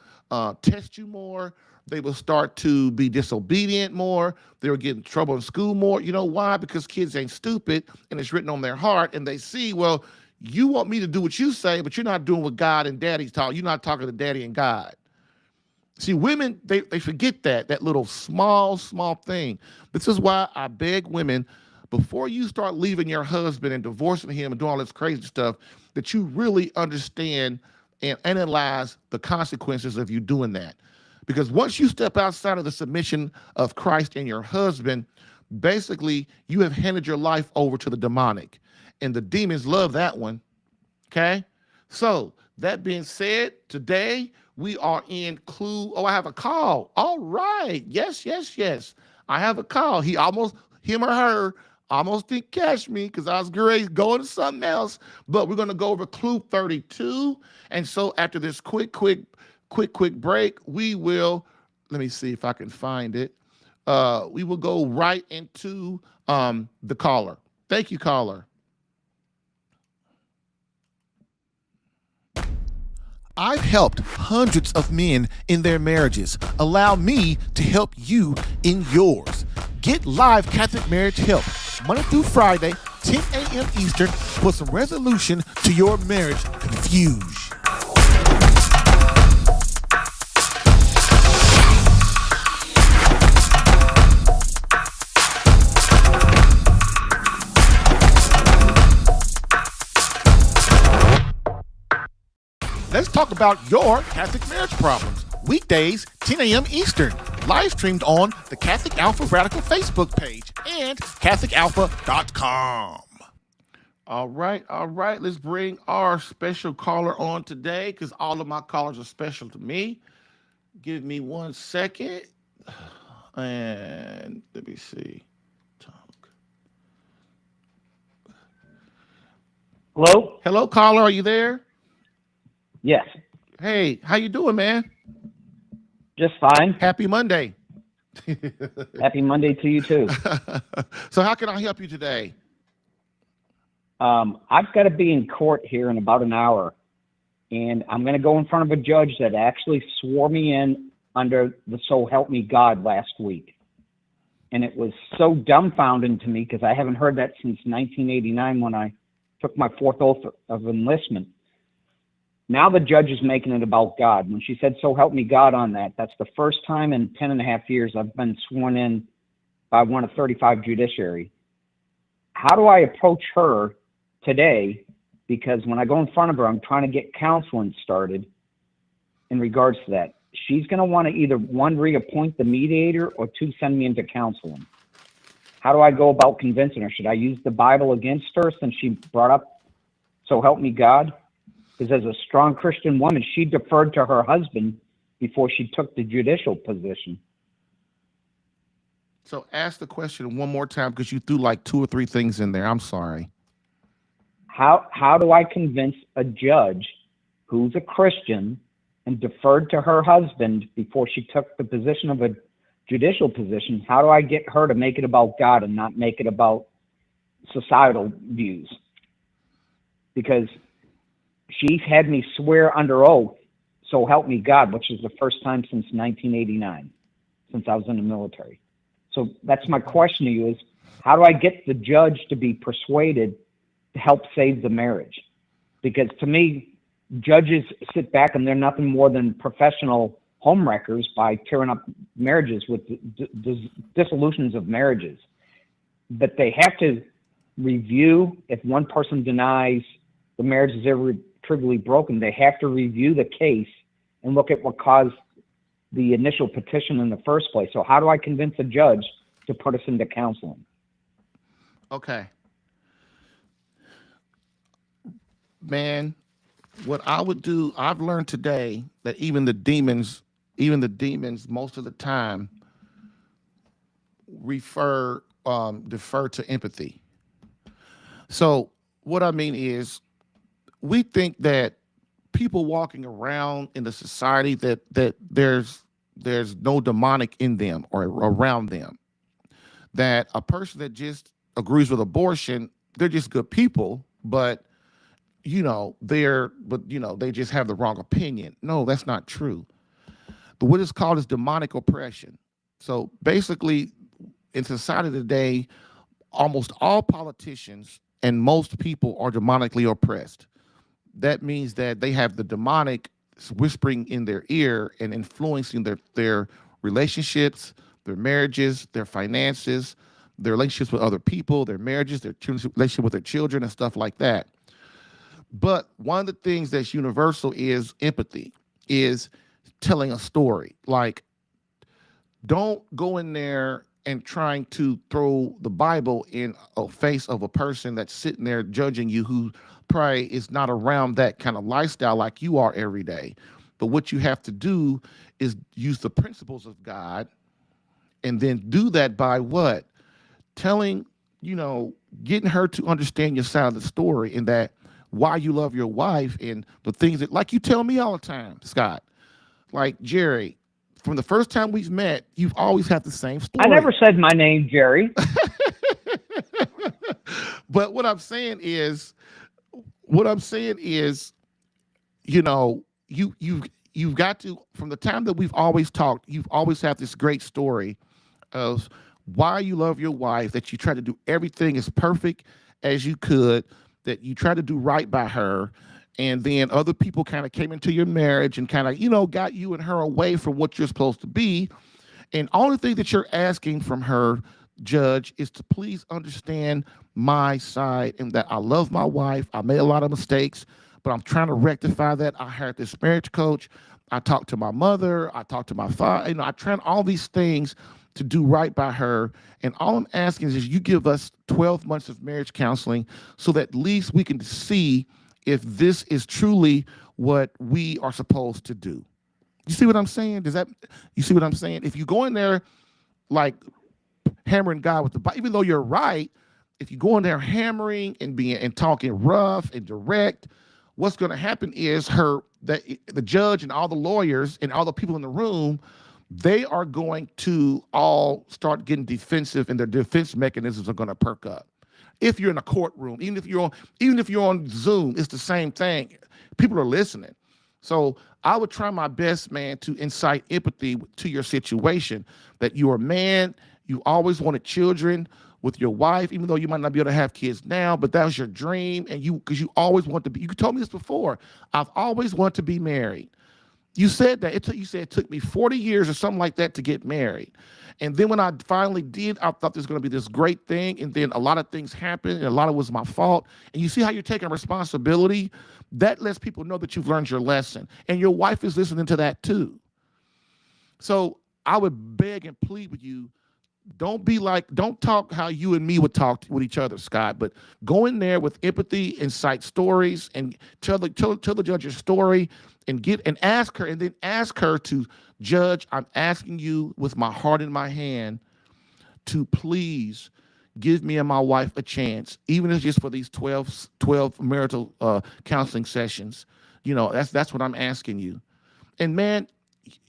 test you more. They will start to be disobedient more. They will get in trouble in school more. You know why? Because kids ain't stupid, and it's written on their heart, and they see, well, you want me to do what you say, but you're not doing what God and Daddy's talking. You're not talking to Daddy and God. See, women, they forget that little small thing. This is why I beg women, before you start leaving your husband and divorcing him and doing all this crazy stuff, that you really understand and analyze the consequences of you doing that. Because once you step outside of the submission of Christ and your husband, basically you have handed your life over to the demonic. And the demons love that one. Okay? So, that being said, today we are in clue. Oh, I have a call. All right. Yes. I have a call. Him or her almost didn't catch me because I was great going to something else. But we're going to go over clue 32. And so after this quick break, we will, let me see if I can find it. We will go right into the caller. Thank you, caller. I've helped hundreds of men in their marriages. Allow me to help you in yours. Get live Catholic marriage help Monday through Friday, 10 a.m. Eastern, for some resolution to your marriage confusion. Let's talk about your Catholic marriage problems. Weekdays, 10 a.m. Eastern. Live streamed on the Catholic Alpha Radical Facebook page and CatholicAlpha.com. All right. Let's bring our special caller on today because all of my callers are special to me. Give me 1 second. And let me see. Hello, caller. Are you there? Yes. Hey, how you doing, man? Just fine. Happy Monday. Happy Monday to you too. So how can I help you today? I've got to be in court here in about an hour, and I'm going to go in front of a judge that actually swore me in under the So Help Me God last week. And it was so dumbfounding to me because I haven't heard that since 1989 when I took my fourth oath of enlistment. Now the judge is making it about God. When she said, so help me God on that, that's the first time in 10 and a half years I've been sworn in by one of 35 judiciary. How do I approach her today? Because when I go in front of her, I'm trying to get counseling started in regards to that. She's going to want to either, one, reappoint the mediator, or two, send me into counseling. How do I go about convincing her? Should I use the Bible against her since she brought up, so help me God? Because as a strong Christian woman, she deferred to her husband before she took the judicial position. So ask the question one more time because you threw like 2 or 3 things in there. I'm sorry. How do I convince a judge who's a Christian and deferred to her husband before she took the position of a judicial position? How do I get her to make it about God and not make it about societal views? Because she's had me swear under oath, so help me God, which is the first time since 1989, since I was in the military. So that's my question to you is, how do I get the judge to be persuaded to help save the marriage? Because to me, judges sit back and they're nothing more than professional homewreckers by tearing up marriages with dissolutions of marriages. But they have to review, if one person denies the marriage is irretrievably broken, they have to review the case and look at what caused the initial petition in the first place. So how do I convince a judge to put us into counseling? Okay. Man, what I would do, I've learned today that even the demons most of the time defer to empathy. So what I mean is, we think that people walking around in the society that there's no demonic in them or around them. That a person that just agrees with abortion, they're just good people, but they just have the wrong opinion. No, that's not true. But what is called is demonic oppression. So basically, in society today, almost all politicians and most people are demonically oppressed. That means that they have the demonic whispering in their ear and influencing their relationships, their marriages, their finances, their relationships with other people, their marriages, their relationship with their children, and stuff like that. But one of the things that's universal is empathy, is telling a story. Like, don't go in there and trying to throw the Bible in a face of a person that's sitting there judging you, who probably is not around that kind of lifestyle like you are every day. But what you have to do is use the principles of God, and then do that by what? Telling, getting her to understand your side of the story, and that why you love your wife, and the things that, like you tell me all the time, Scott, like, Jerry, from the first time we've met, you've always had the same story. I never said my name, Jerry. But what I'm saying is, you've got to, from the time that we've always talked, you've always had this great story of why you love your wife, that you try to do everything as perfect as you could, that you try to do right by her. And then other people kind of came into your marriage and kind of, got you and her away from what you're supposed to be. And only thing that you're asking from her, Judge, is to please understand my side, and that I love my wife. I made a lot of mistakes, but I'm trying to rectify that. I hired this marriage coach. I talked to my mother. I talked to my father. I tried all these things to do right by her. And all I'm asking is you give us 12 months of marriage counseling, so that at least we can see if this is truly what we are supposed to do. You see what I'm saying? You see what I'm saying? If you go in there like hammering God with the Bible, even though you're right, if you go in there hammering and talking rough and direct, what's going to happen is the judge and all the lawyers and all the people in the room, they are going to all start getting defensive, and their defense mechanisms are going to perk up. If you're in a courtroom, even if you're on Zoom, it's the same thing. People are listening. So I would try my best, man, to incite empathy to your situation, that you're a man, you always wanted children with your wife, even though you might not be able to have kids now, but that was your dream. And because you always want to be, you told me this before, I've always wanted to be married. You said that. You said it took me 40 years or something like that to get married. And then when I finally did, I thought there's going to be this great thing. And then a lot of things happened, and a lot of it was my fault. And you see how you're taking responsibility? That lets people know that you've learned your lesson. And your wife is listening to that too. So I would beg and plead with you, don't talk how you and me would talk with each other, Scott, but go in there with empathy and cite stories, and tell the judge your story, and ask her to, Judge, I'm asking you with my heart in my hand to please give me and my wife a chance, even if it's just for these 12 marital counseling sessions. That's what I'm asking you. And man,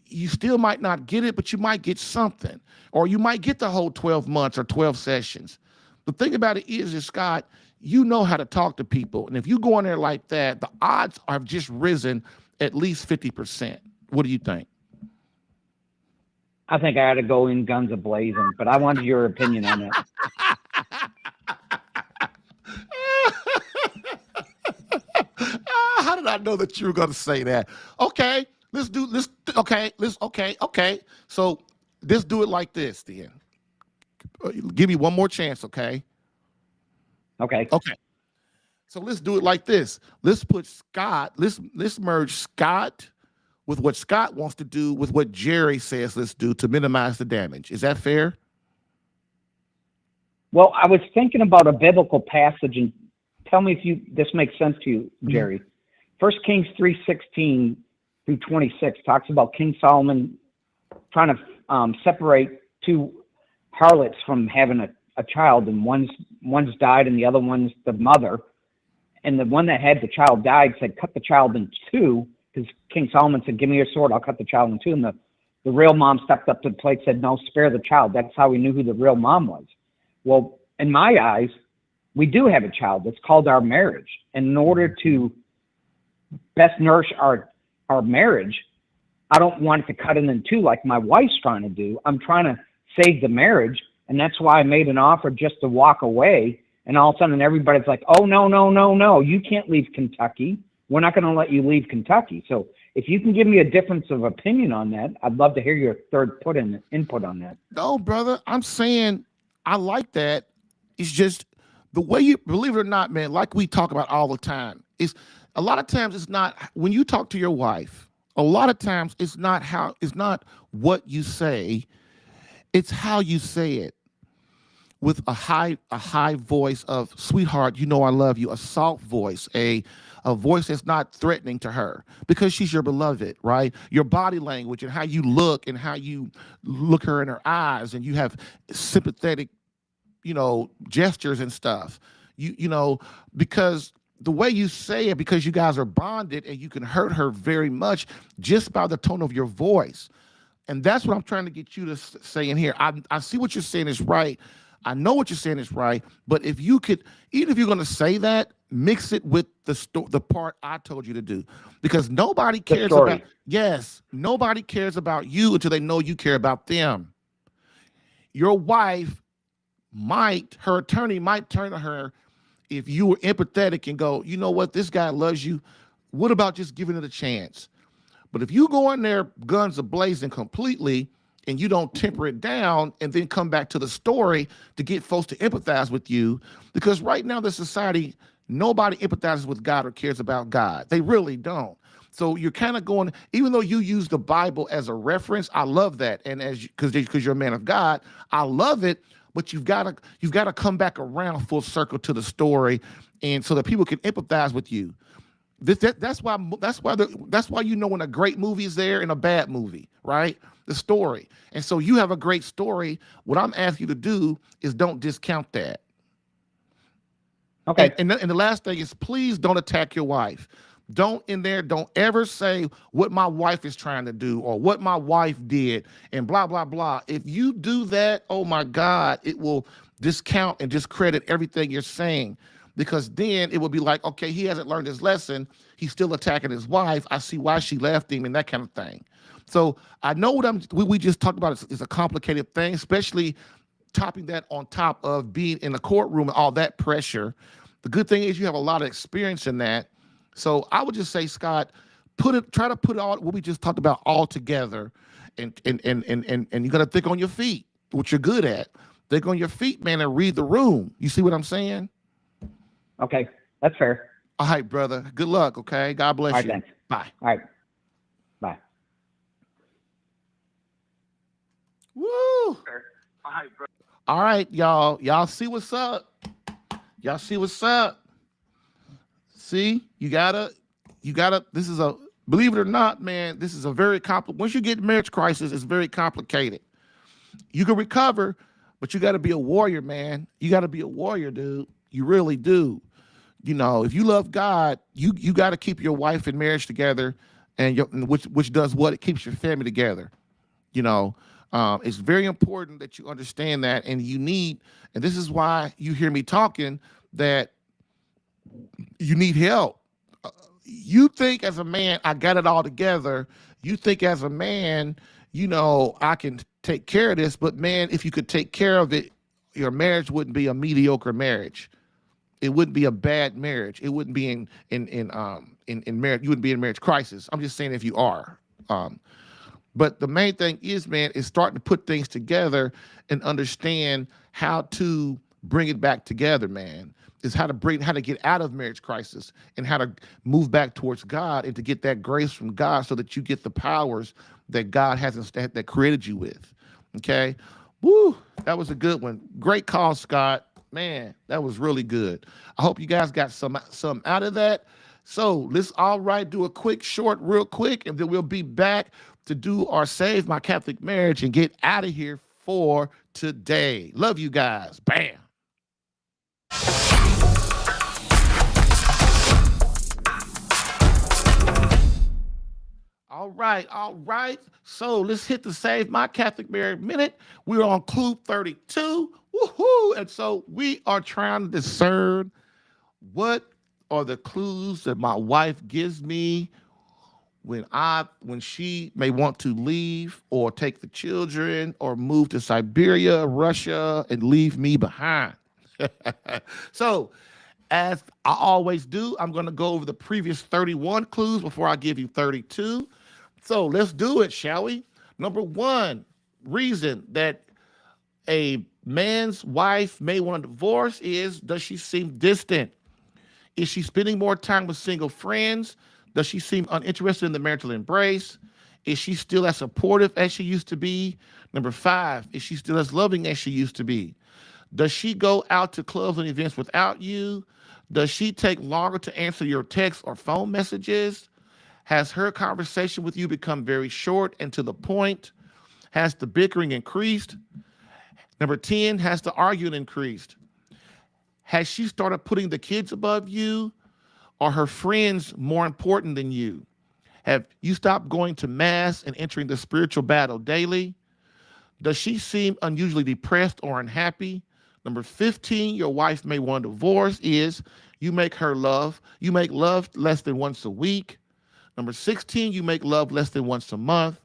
you still might not get it, but you might get something, or you might get the whole 12 months or 12 sessions. The thing about it is, Scott, you know how to talk to people. And if you go in there like that, the odds have just risen at least 50%. What do you think? I think I ought to go in guns a-blazing, but I wanted your opinion on it. How did I know that you were going to say that? Okay, okay. So let's do it like this then. Give me one more chance, okay? Okay. So let's do it like this. Let's put Scott, let's merge Scott with what Scott wants to do with what Jerry says let's do to minimize the damage. Is that fair? Well, I was thinking about a biblical passage, and tell me if this makes sense to you, Jerry. 1 Kings 3:16 through 26 talks about King Solomon trying to separate two harlots from having a child, and one's died and the other one's the mother. And the one that had the child died, said, cut the child in two, because King Solomon said, give me your sword, I'll cut the child in two. And the real mom stepped up to the plate, said, no, spare the child. That's how we knew who the real mom was. Well, in my eyes, we do have a child. It's called our marriage. And in order to best nourish our marriage, I don't want it to cut it in two like my wife's trying to do. I'm trying to save the marriage, and that's why I made an offer just to walk away. And all of a sudden, everybody's like, oh, no, you can't leave Kentucky. We're not going to let you leave Kentucky. So if you can give me a difference of opinion on that, I'd love to hear your third input on that. No, brother, I'm saying I like that. It's just the way you, believe it or not, man, like we talk about all the time, is a lot of times it's not, when you talk to your wife, a lot of times it's not what you say, it's how you say it. With a high voice of, sweetheart, you know I love you, a soft voice, a voice that's not threatening to her because she's your beloved, right? Your body language and how you look and how you look her in her eyes, and you have sympathetic, gestures and stuff. Because the way you say it, because you guys are bonded and you can hurt her very much just by the tone of your voice. And that's what I'm trying to get you to say in here. I see what you're saying is right. I know what you're saying is right, but if you could, even if you're going to say that, mix it with the part I told you to do, because nobody cares about, nobody cares about you until they know you care about them. Your wife her attorney might turn to her if you were empathetic and go, you know what, this guy loves you. What about just giving it a chance? But if you go in there guns a-blazing completely, and you don't temper it down and then come back to the story to get folks to empathize with you, because right now the society, nobody empathizes with God or cares about God. They really don't. So you're kind of going, even though you use the Bible as a reference, I love that. And because you're a man of God, I love it. But you've got to come back around full circle to the story, and so that people can empathize with you. That's why when a great movie is there and a bad movie, right? The story. And so you have a great story. What I'm asking you to do is don't discount that. Okay. And the last thing is, please don't attack your wife. Don't ever say what my wife is trying to do or what my wife did and blah, blah, blah. If you do that, oh my God, it will discount and discredit everything you're saying. Because then it will be like, okay, he hasn't learned his lesson. He's still attacking his wife. I see why she left him and that kind of thing. So I know what we just talked about is a complicated thing, especially topping that on top of being in the courtroom and all that pressure. The good thing is you have a lot of experience in that. So I would just say, Scott, try to put all what we just talked about all together, and you got to think on your feet, what you're good at. Think on your feet, man, and read the room. You see what I'm saying? Okay, that's fair. All right, brother. Good luck, okay? God bless all right, you. Thanks. Bye. All right. Bye. Woo! All right, bro. All right, y'all. Y'all see what's up. Y'all see what's up. See, you gotta, believe it or not, man, this is a very once you get marriage crisis, it's very complicated. You can recover, but you got to be a warrior, man. You got to be a warrior, dude. You really do. If you love God, you got to keep your wife and marriage together, and which does what? It keeps your family together. It's very important that you understand that, and and this is why you hear me talking, that you need help. You think as a man, I got it all together. You think as a man, I can take care of this, but man, if you could take care of it, your marriage wouldn't be a mediocre marriage. It wouldn't be a bad marriage. It wouldn't be in marriage. You wouldn't be in marriage crisis. I'm just saying if you are. But the main thing is, man, is starting to put things together and understand how to bring it back together, man. is how to get out of marriage crisis and how to move back towards God and to get that grace from God so that you get the powers that God has that created you with. Okay. Woo, that was a good one. Great call, Scott. Man, that was really good. I hope you guys got some out of that. So let's do a quick short real quick, and then we'll be back to do our Save My Catholic Marriage and get out of here for today. Love you guys. Bam. All right. So let's hit the Save My Catholic Marriage Minute. We're on Clue 32. Woohoo! And so we are trying to discern what are the clues that my wife gives me when she may want to leave or take the children or move to Siberia, Russia, and leave me behind. So, as I always do, I'm going to go over the previous 31 clues before I give you 32. So let's do it, shall we? Number one reason that a man's wife may want a divorce is, does she seem distant? Is she spending more time with single friends? Does she seem uninterested in the marital embrace? Is she still as supportive as she used to be? Number 5, is she still as loving as she used to be? Does she go out to clubs and events without you? Does she take longer to answer your texts or phone messages? Has her conversation with you become very short and to the point? Has the bickering increased? Number 10, has the arguing increased? Has she started putting the kids above you? Are her friends more important than you? Have you stopped going to mass and entering the spiritual battle daily? Does she seem unusually depressed or unhappy? Number 15, your wife may want a divorce is you make love less than once a week. Number 16, you make love less than once a month.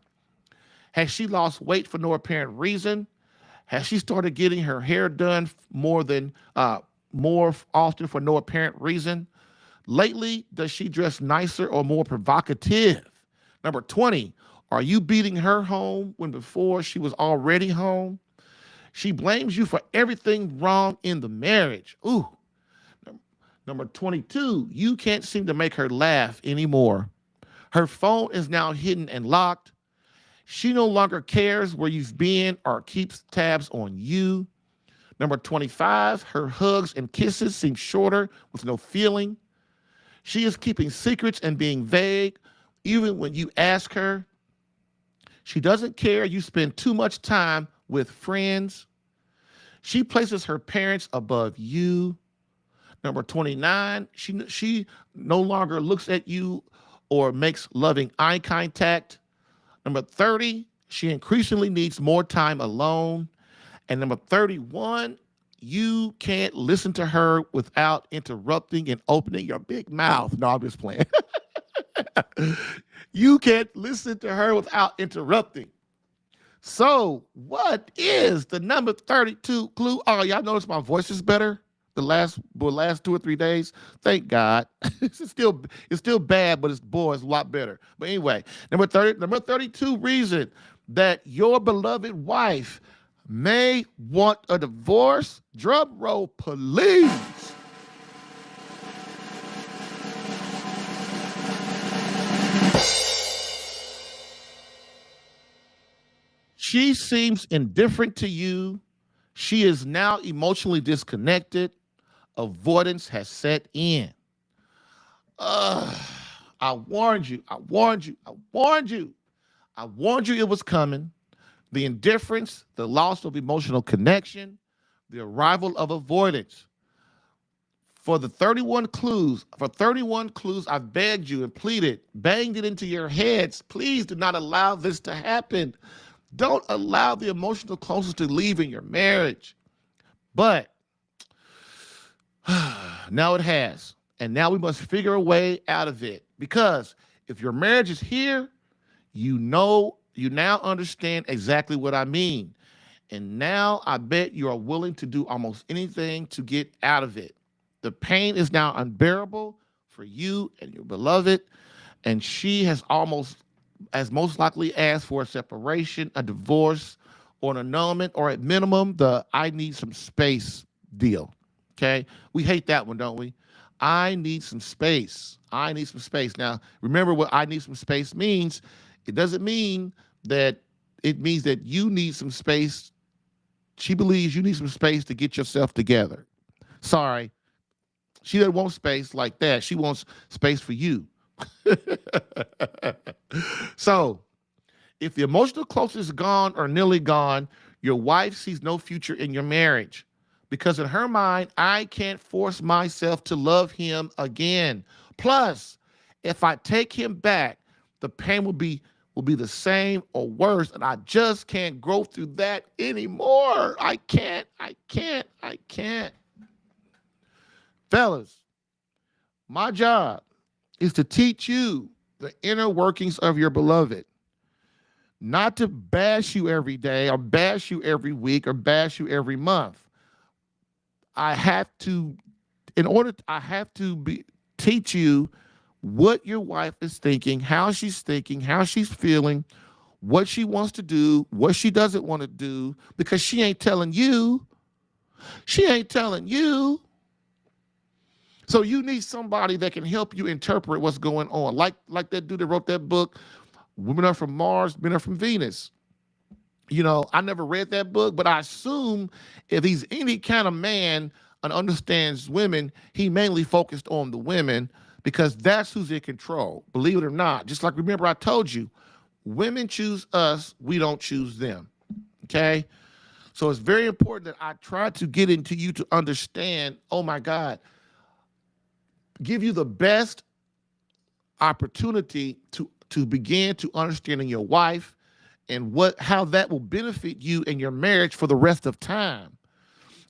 Has she lost weight for no apparent reason? Has she started getting her hair done more often for no apparent reason? Lately, does she dress nicer or more provocative? Number 20, are you beating her home when before she was already home? She blames you for everything wrong in the marriage. Ooh. Number 22, you can't seem to make her laugh anymore. Her phone is now hidden and locked. She no longer cares where you've been or keeps tabs on you. Number 25, her hugs and kisses seem shorter with no feeling. She is keeping secrets and being vague, even when you ask her. She doesn't care you spend too much time with friends. She places her parents above you. Number 29, she no longer looks at you or makes loving eye contact. Number 30, she increasingly needs more time alone. And number 31, you can't listen to her without interrupting and opening your big mouth. No, I'm just playing. You can't listen to her without interrupting. So what is the number 32 clue? Oh, y'all notice my voice is better the last 2 or 3 days? Thank God. It's still bad, but it's a lot better. But anyway, number 32 reason that your beloved wife may want a divorce. Drum roll, please. She seems indifferent to you. She is now emotionally disconnected. Avoidance has set in. I warned you. I warned you it was coming. The indifference, the loss of emotional connection, the arrival of avoidance. For 31 clues, I begged you and pleaded, banged it into your heads. Please do not allow this to happen. Don't allow the emotional closeness to leave in your marriage. But now it has. And now we must figure a way out of it. Because if your marriage is here, you now understand exactly what I mean. And now I bet you are willing to do almost anything to get out of it. The pain is now unbearable for you and your beloved. And she has most likely asked for a separation, a divorce, or an annulment, or at minimum, the I need some space deal. Okay. We hate that one, don't we? I need some space. I need some space. Now, remember what I need some space means. It doesn't mean that it means that you need some space. She believes you need some space to get yourself together. Sorry. She doesn't want space like that. She wants space for you. So, if the emotional closeness is gone or nearly gone, your wife sees no future in your marriage. Because in her mind, I can't force myself to love him again. Plus, if I take him back, the pain will be the same or worse, and I just can't grow through that anymore. I can't. Fellas, my job is to teach you the inner workings of your beloved. Not to bash you every day or bash you every week or bash you every month. I have to teach you what your wife is thinking, how she's feeling, what she wants to do, what she doesn't want to do, because she ain't telling you. She ain't telling you. So you need somebody that can help you interpret what's going on. Like that dude that wrote that book, Women Are From Mars, Men Are From Venus. You know, I never read that book, but I assume if he's any kind of man and understands women, he mainly focused on the women because that's who's in control, believe it or not. Just like, remember I told you, women choose us, we don't choose them, okay? So it's very important that I try to get into you to understand, oh my God, give you the best opportunity to begin to understanding your wife and how that will benefit you in your marriage for the rest of time.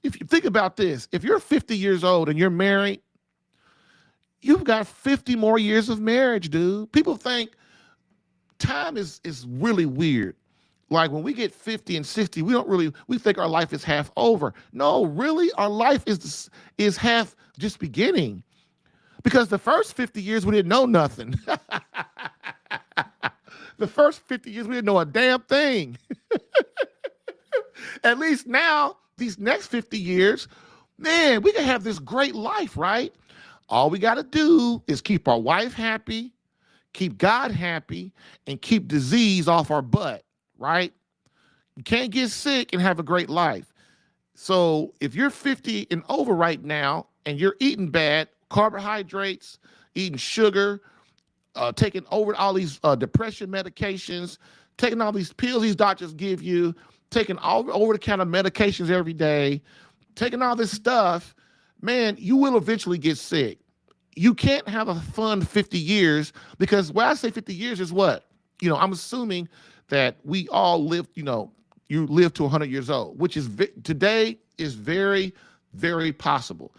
If you think about this, if you're 50 years old and you're married, you've got 50 more years of marriage, dude. People think time is really weird. Like when we get 50 and 60, we think our life is half over. No, really, our life is half just beginning. Because the first 50 years, we didn't know nothing. The first 50 years, we didn't know a damn thing. At least now, these next 50 years, man, we can have this great life, right? All we got to do is keep our wife happy, keep God happy, and keep disease off our butt, right? You can't get sick and have a great life. So if you're 50 and over right now and you're eating bad, carbohydrates, eating sugar, taking over all these depression medications, taking all these pills these doctors give you, taking all over-the-counter medications every day, taking all this stuff, man, you will eventually get sick. You can't have a fun 50 years because when I say 50 years is what? You know, I'm assuming that we all live, you live to 100 years old, which is today is very, very possible.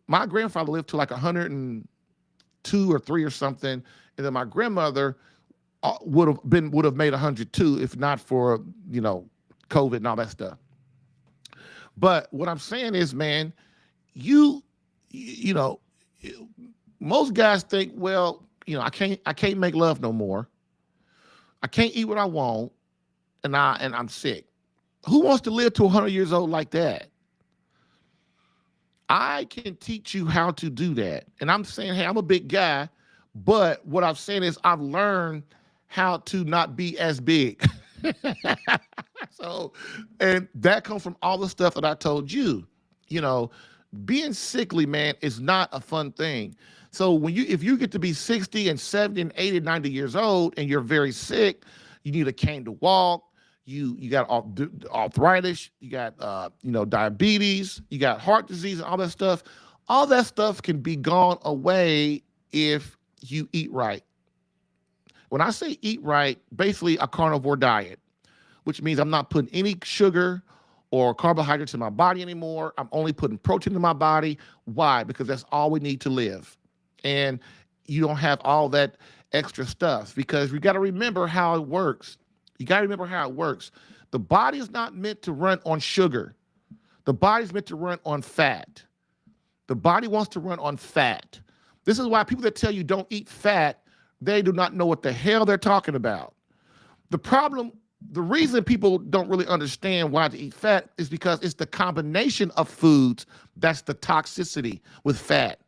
My grandfather lived to like 102 or 3 or something, and then my grandmother would have made 102 if not for COVID and all that stuff. But what I'm saying is, man, most guys think, well, I can't make love no more. I can't eat what I want, and I'm sick. Who wants to live to 100 years old like that? I can teach you how to do that. And I'm saying, hey, I'm a big guy, but what I'm saying is I've learned how to not be as big. So, and that comes from all the stuff that I told you. Being sickly, man, is not a fun thing. So if you get to be 60 and 70 and 80 and 90 years old and you're very sick, you need a cane to walk, you got arthritis, you got diabetes, you got heart disease and all that stuff. All that stuff can be gone away if you eat right. When I say eat right, basically a carnivore diet, which means I'm not putting any sugar or carbohydrates in my body anymore. I'm only putting protein in my body. Why? Because that's all we need to live. And you don't have all that extra stuff because we got to remember how it works. The body is not meant to run on sugar. The body's meant to run on fat. The body wants to run on fat. This is why people that tell you don't eat fat, they do not know what the hell they're talking about. The problem the reason people don't really understand why to eat fat is because it's the combination of foods that's the toxicity with fat.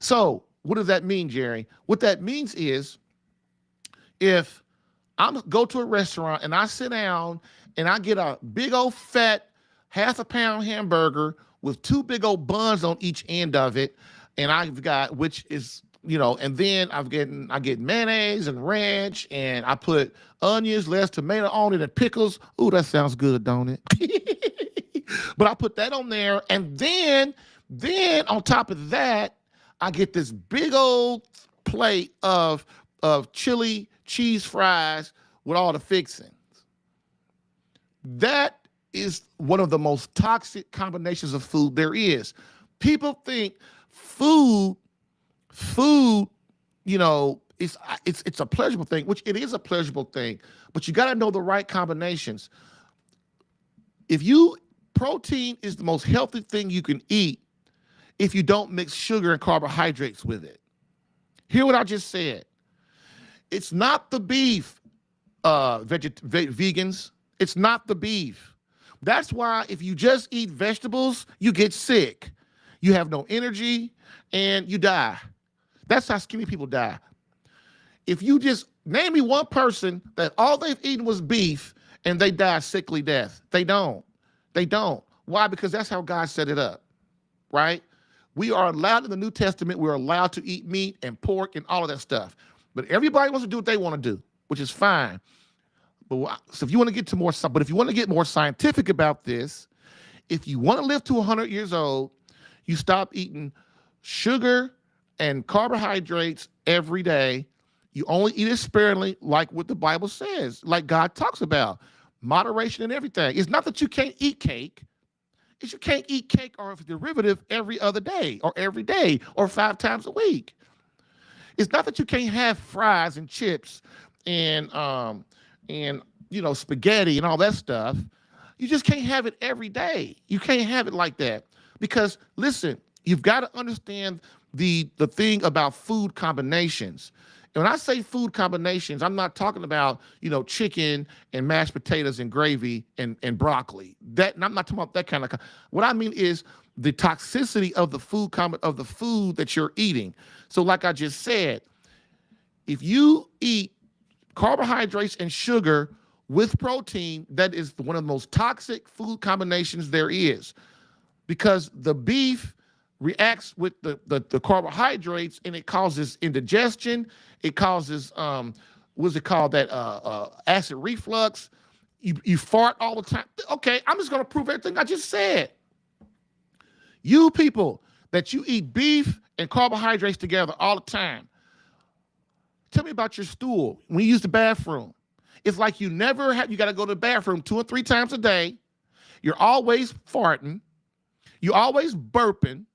So what does that mean, Jerry? What that means is if I go to a restaurant and I sit down and I get a big old fat half a pound hamburger with two big old buns on each end of it, and I've got, which is, and then I get mayonnaise and ranch, and I put onions, lettuce, tomato on it, and pickles. Ooh, that sounds good, don't it? But I put that on there, and then on top of that, I get this big old plate of chili cheese fries with all the fixings. That is one of the most toxic combinations of food there is. People think food, it's a pleasurable thing, which it is a pleasurable thing, but you got to know the right combinations. Protein is the most healthy thing you can eat if you don't mix sugar and carbohydrates with it. Hear what I just said. It's not the beef, vegans. It's not the beef. That's why if you just eat vegetables, you get sick. You have no energy and you die. That's how skinny people die. If you just name me one person that all they've eaten was beef and they die a sickly death. They don't. Why? Because that's how God set it up, right? We are allowed in the New Testament, we're allowed to eat meat and pork and all of that stuff. But everybody wants to do what they want to do, which is fine. So if you want to get more scientific about this, if you want to live to 100 years old, you stop eating sugar and carbohydrates every day. You only eat it sparingly, like what the Bible says, like God talks about, moderation and everything. It's not that you can't eat cake. It's you can't eat cake or a derivative every other day or every day or 5 times a week. It's not that you can't have fries and chips and spaghetti and all that stuff. You just can't have it every day. You can't have it like that. Because listen, you've got to understand the thing about food combinations. And when I say food combinations, I'm not talking about, chicken and mashed potatoes and gravy and broccoli. And I'm not talking about that kind of. What I mean is the toxicity of the food that you're eating. So like I just said, if you eat carbohydrates and sugar with protein, that is one of the most toxic food combinations there is, because the beef reacts with the carbohydrates and it causes indigestion. It causes what's it called, that acid reflux. You fart all the time. Okay, I'm just gonna prove everything I just said. You people that you eat beef and carbohydrates together all the time, tell me about your stool when you use the bathroom. It's like you got to go to the bathroom 2 or 3 times a day. You're always farting. You're always burping.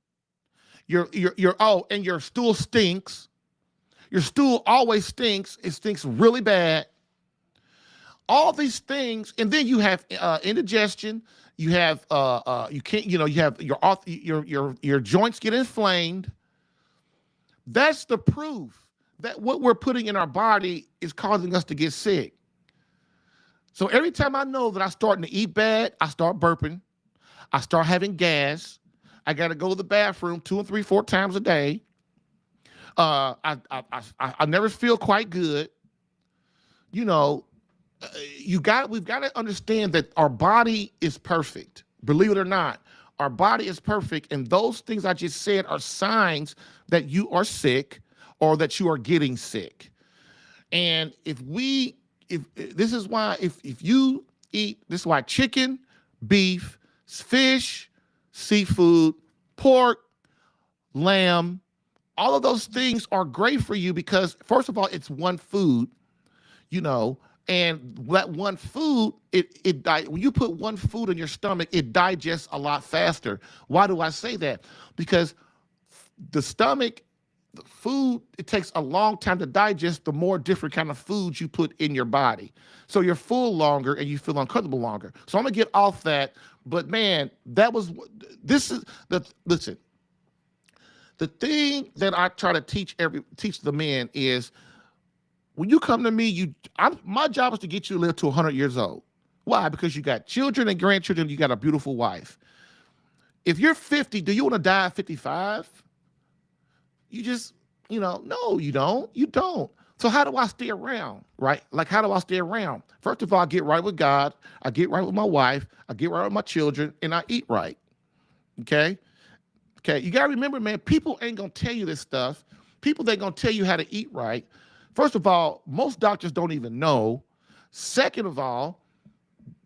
And your stool stinks. Your stool always stinks. It stinks really bad. All these things, and then you have indigestion. You have you can't, you have your joints get inflamed. That's the proof that what we're putting in our body is causing us to get sick. So every time I know that I'm starting to eat bad, I start burping. I start having gas. I got to go to the bathroom 2 and 3, 4 times a day. I never feel quite good. We've got to understand that our body is perfect. Believe it or not, our body is perfect. And those things I just said are signs that you are sick or that you are getting sick. And this is why chicken, beef, fish, seafood, pork, lamb, all of those things are great for you because, first of all, it's one food, and that one food, when you put one food in your stomach, it digests a lot faster. Why do I say that? Because the stomach, the food, it takes a long time to digest the more different kind of foods you put in your body. So you're full longer and you feel uncomfortable longer. So I'm going to get off that. But man, listen, the thing that I try to teach the men is When you come to me, my job is to get you to live to 100 years old. Why? Because you got children and grandchildren. You got a beautiful wife. If you're 50, do you want to die at 55? You just, no, you don't. You don't. So how do I stay around, right? Like, how do I stay around? First of all, I get right with God. I get right with my wife. I get right with my children, and I eat right. Okay? Okay, you got to remember, man, people ain't going to tell you this stuff. People ain't going to tell you how to eat right. First of all, most doctors don't even know. Second of all,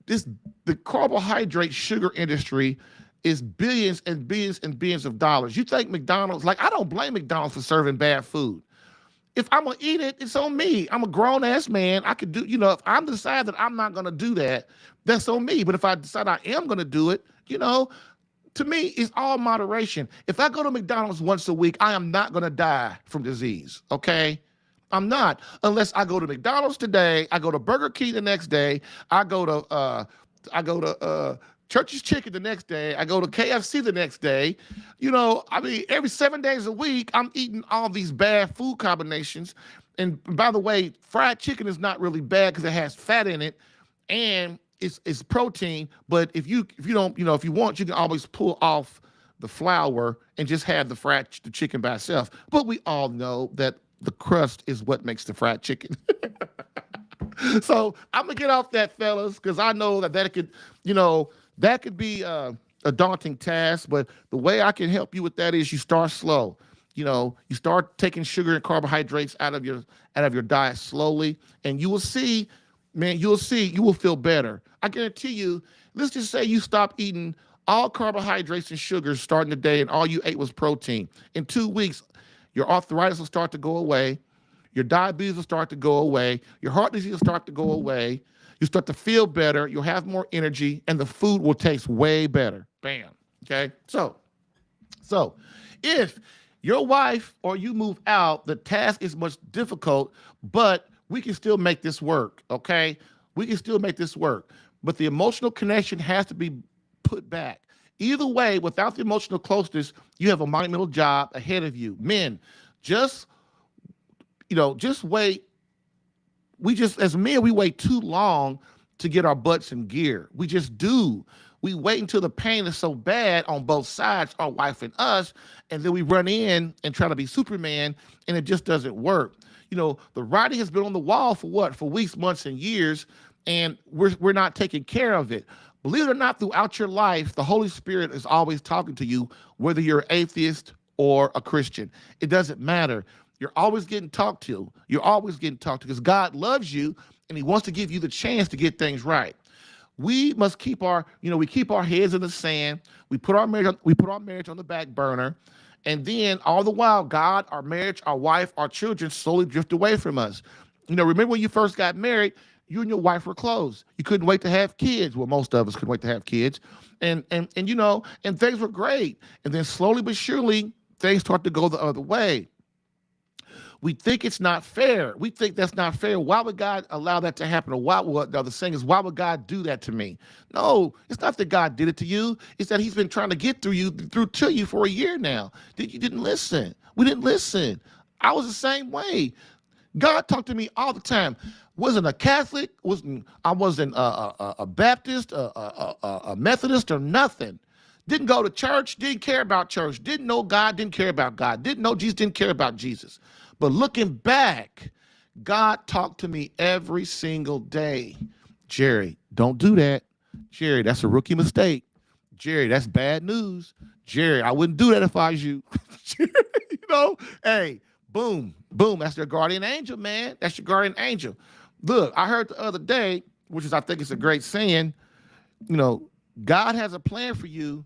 the carbohydrate sugar industry is billions and billions and billions of dollars. You think McDonald's, like, I don't blame McDonald's for serving bad food. If I'm going to eat it, it's on me. I'm a grown-ass man. I could do, if I decide that I'm not going to do that, that's on me. But if I decide I am going to do it, to me, it's all moderation. If I go to McDonald's once a week, I am not going to die from disease, okay? I'm not. Unless I go to McDonald's today, I go to Burger King the next day, I go to Church's Chicken the next day, I go to KFC the next day. Every 7 days a week, I'm eating all these bad food combinations. And by the way, fried chicken is not really bad because it has fat in it and it's protein. But if you want, you can always pull off the flour and just have the chicken by itself. But we all know that the crust is what makes the fried chicken. So I'm gonna get off that, fellas, because I know that could be a daunting task. But the way I can help you with that is you start slow. You start taking sugar and carbohydrates out of your diet slowly, and you will see, man. You will feel better. I guarantee you. Let's just say you stop eating all carbohydrates and sugars starting the day, and all you ate was protein. In 2 weeks, your arthritis will start to go away. Your diabetes will start to go away. Your heart disease will start to go away. You start to feel better. You'll have more energy, and the food will taste way better. Bam. Okay? So if your wife or you move out, the task is much difficult, but we can still make this work, okay? We can still make this work. But the emotional connection has to be put back. Either way, without the emotional closeness, you have a monumental job ahead of you. Men, just wait. As men, we wait too long to get our butts in gear. We just do. We wait until the pain is so bad on both sides, our wife and us, and then we run in and try to be Superman, and it just doesn't work. The writing has been on the wall for what? For weeks, months, and years, and we're not taking care of it. Believe it or not, throughout your life, the Holy Spirit is always talking to you, whether you're an atheist or a Christian. It doesn't matter. You're always getting talked to. You're always getting talked to because God loves you and he wants to give you the chance to get things right. We must keep our heads in the sand. We put our marriage on the back burner. And then all the while, God, our marriage, our wife, our children slowly drift away from us. Remember when you first got married, you and your wife were close. You couldn't wait to have kids. Well, most of us couldn't wait to have kids. And things were great. And then slowly but surely, things start to go the other way. We think it's not fair. We think that's not fair. Why would God allow that to happen? Or the saying is, why would God do that to me? No, it's not that God did it to you. It's that he's been trying to get through to you for a year now. You didn't listen. We didn't listen. I was the same way. God talked to me all the time. Wasn't a Catholic. I wasn't a Baptist, a Methodist, or nothing. Didn't go to church. Didn't care about church. Didn't know God. Didn't care about God. Didn't know Jesus. Didn't care about Jesus. But looking back, God talked to me every single day. Jerry, don't do that. Jerry, that's a rookie mistake. Jerry, that's bad news. Jerry, I wouldn't do that if I was you. Hey, boom, boom. That's your guardian angel, man. That's your guardian angel. Look, I heard the other day, I think it's a great saying, God has a plan for you.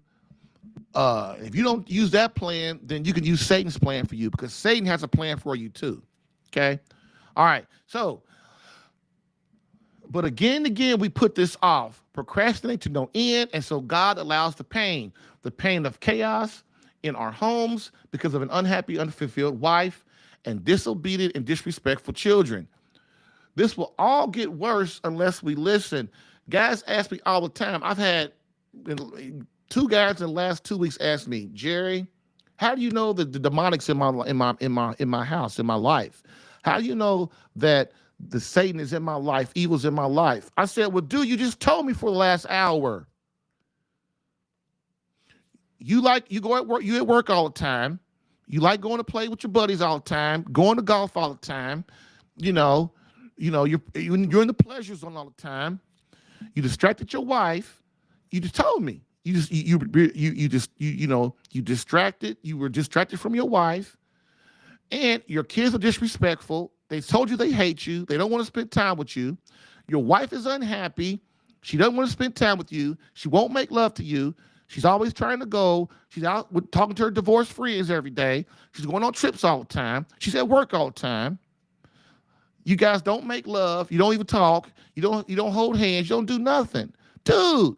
If you don't use that plan, then you can use Satan's plan for you because Satan has a plan for you too. Okay? All right. So, but again and again, we put this off, procrastinate to no end. And so God allows the pain of chaos in our homes because of an unhappy, unfulfilled wife and disobedient and disrespectful children. This will all get worse unless we listen. Guys ask me all the time. I've had 2 guys in the last 2 weeks asked me, Jerry, how do you know the demonics in my house, in my life? How do you know that the Satan is in my life, evil's in my life? I said, well, dude, you just told me for the last hour. You go at work, you at work all the time. You like going to play with your buddies all the time, going to golf all the time. You're in the pleasure zone all the time. You distracted your wife. You just told me. You distracted. You were distracted from your wife, and your kids are disrespectful. They told you they hate you. They don't want to spend time with you. Your wife is unhappy. She doesn't want to spend time with you. She won't make love to you. She's always trying to go. She's out talking to her divorced friends every day. She's going on trips all the time. She's at work all the time. You guys don't make love. You don't even talk. You don't hold hands. You don't do nothing. Dude,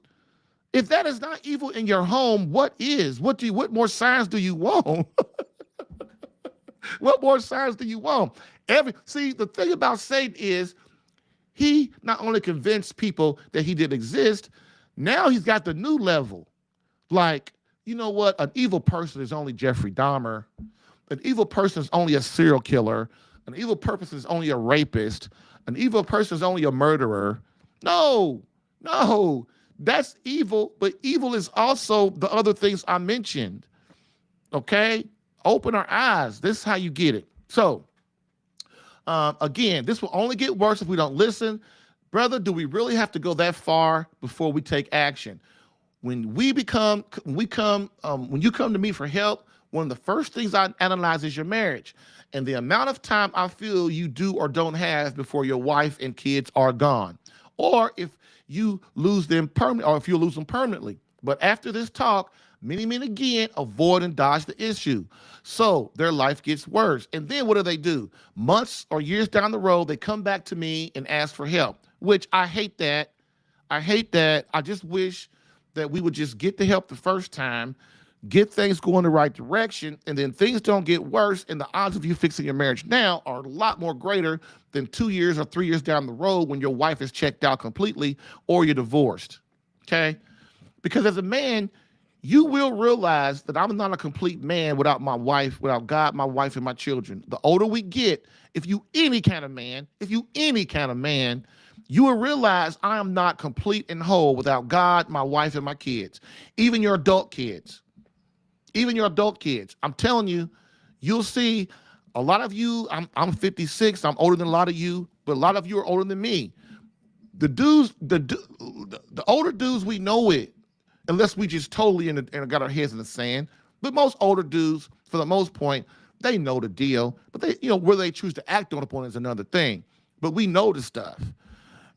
if that is not evil in your home, what is? What more signs do you want? What more signs do you want? See, the thing about Satan is he not only convinced people that he did exist, now he's got the new level. Like, you know what? An evil person is only Jeffrey Dahmer. An evil person is only a serial killer. An evil person is only a rapist. An evil person is only a murderer. No, that's evil, but evil is also the other things I mentioned. Okay? Open our eyes. This is how you get it. So, again, this will only get worse if we don't listen. Brother, do we really have to go that far before we take action? When you come to me for help, one of the first things I analyze is your marriage and the amount of time I feel you do or don't have before your wife and kids are gone, or if you lose them permanently, or if you lose them permanently. But after this talk, many men again avoid and dodge the issue. So their life gets worse. And then what do? Months or years down the road, they come back to me and ask for help, which I hate that. I just wish that we would just get the help the first time, get things going the right direction, and then things don't get worse, and the odds of you fixing your marriage now are a lot more greater than 2 years or 3 years down the road when your wife is checked out completely or you're divorced, okay? Because as a man, you will realize that I'm not a complete man without my wife, without God, my wife, and my children. The older we get, if you any kind of man, you will realize I am not complete and whole without God, my wife, and my kids. Even your adult kids. I'm telling you, you'll see a lot of you, I'm 56, I'm older than a lot of you, but a lot of you are older than me. The older dudes, we know it, unless we just totally got our heads in the sand. But most older dudes, for the most point, they know the deal. But they, where they choose to act on it is another thing. But we know the stuff.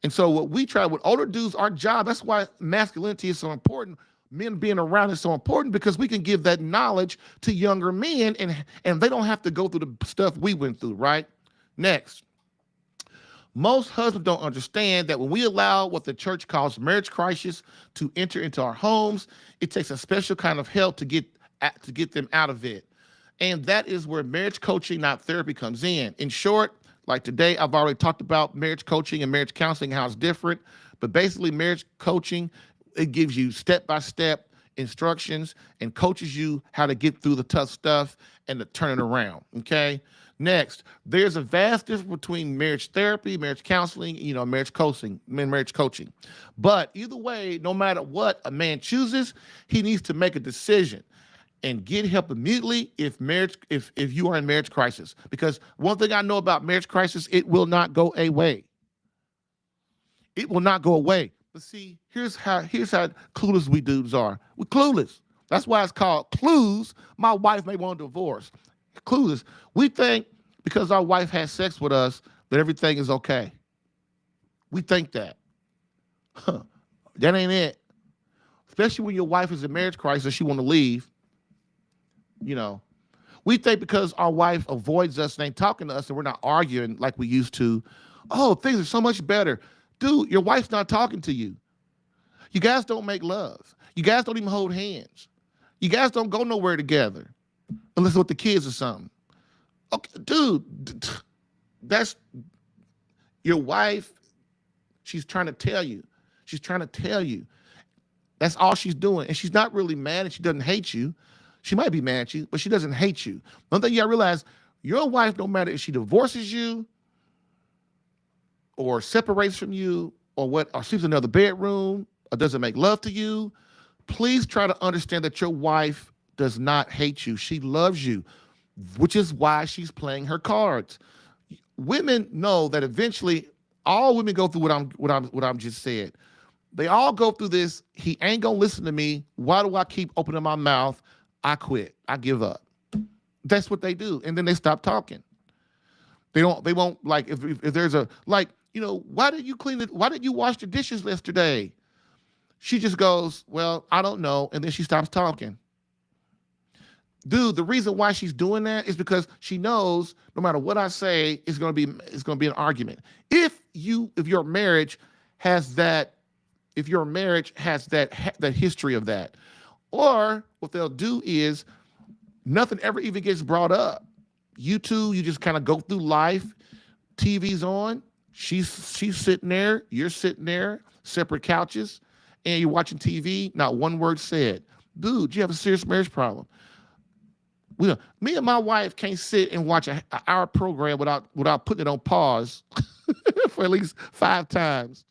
And so what we try with older dudes, our job, that's why masculinity is so important. Men being around is so important because we can give that knowledge to younger men and they don't have to go through the stuff we went through, right? Next. Most husbands don't understand that when we allow what the church calls marriage crisis to enter into our homes, it takes a special kind of help to get them out of it. And that is where marriage coaching, not therapy, comes in. In short, like today, I've already talked about marriage coaching and marriage counseling, how it's different. But basically, marriage coaching, it gives you step-by-step instructions and coaches you how to get through the tough stuff and to turn it around, okay? Next, there's a vast difference between marriage therapy, marriage counseling, marriage coaching. But either way, no matter what a man chooses, he needs to make a decision and get help immediately if you are in marriage crisis. Because one thing I know about marriage crisis, it will not go away. It will not go away. But see, here's how clueless we dudes are. We're clueless. That's why it's called clues. My wife may want a divorce. Clueless. We think because our wife has sex with us that everything is okay. We think that. That ain't it. Especially when your wife is in marriage crisis, she want to leave. We think because our wife avoids us and ain't talking to us and we're not arguing like we used to, oh, things are so much better. Dude, your wife's not talking to you. You guys don't make love. You guys don't even hold hands. You guys don't go nowhere together unless with the kids or something. Okay, dude, that's your wife. She's trying to tell you. That's all she's doing. And she's not really mad and she doesn't hate you. She might be mad at you, but she doesn't hate you. One thing you gotta realize, Your wife, no matter if she divorces you or separates from you or sleeps in another bedroom or doesn't make love to you, please try to understand that your wife does not hate you. She loves you, which is why she's playing her cards. Women know that eventually all women go through what I'm just said. They all go through this. He ain't gonna listen to me. Why do I keep opening my mouth? I quit. I give up. That's what they do. And then they stop talking. They won't like if there's a like, why did you wash the dishes yesterday? She just goes, well, I don't know. And then she stops talking. Dude, the reason why she's doing that is because she knows no matter what I say, it's gonna be an argument. If your marriage has that history of that, or what they'll do is nothing ever even gets brought up. You two, you just kind of go through life. TV's on. She's sitting there. You're sitting there. Separate couches, and you're watching TV. Not one word said. Dude, you have a serious marriage problem. Me and my wife can't sit and watch our program without putting it on pause for at least 5 times,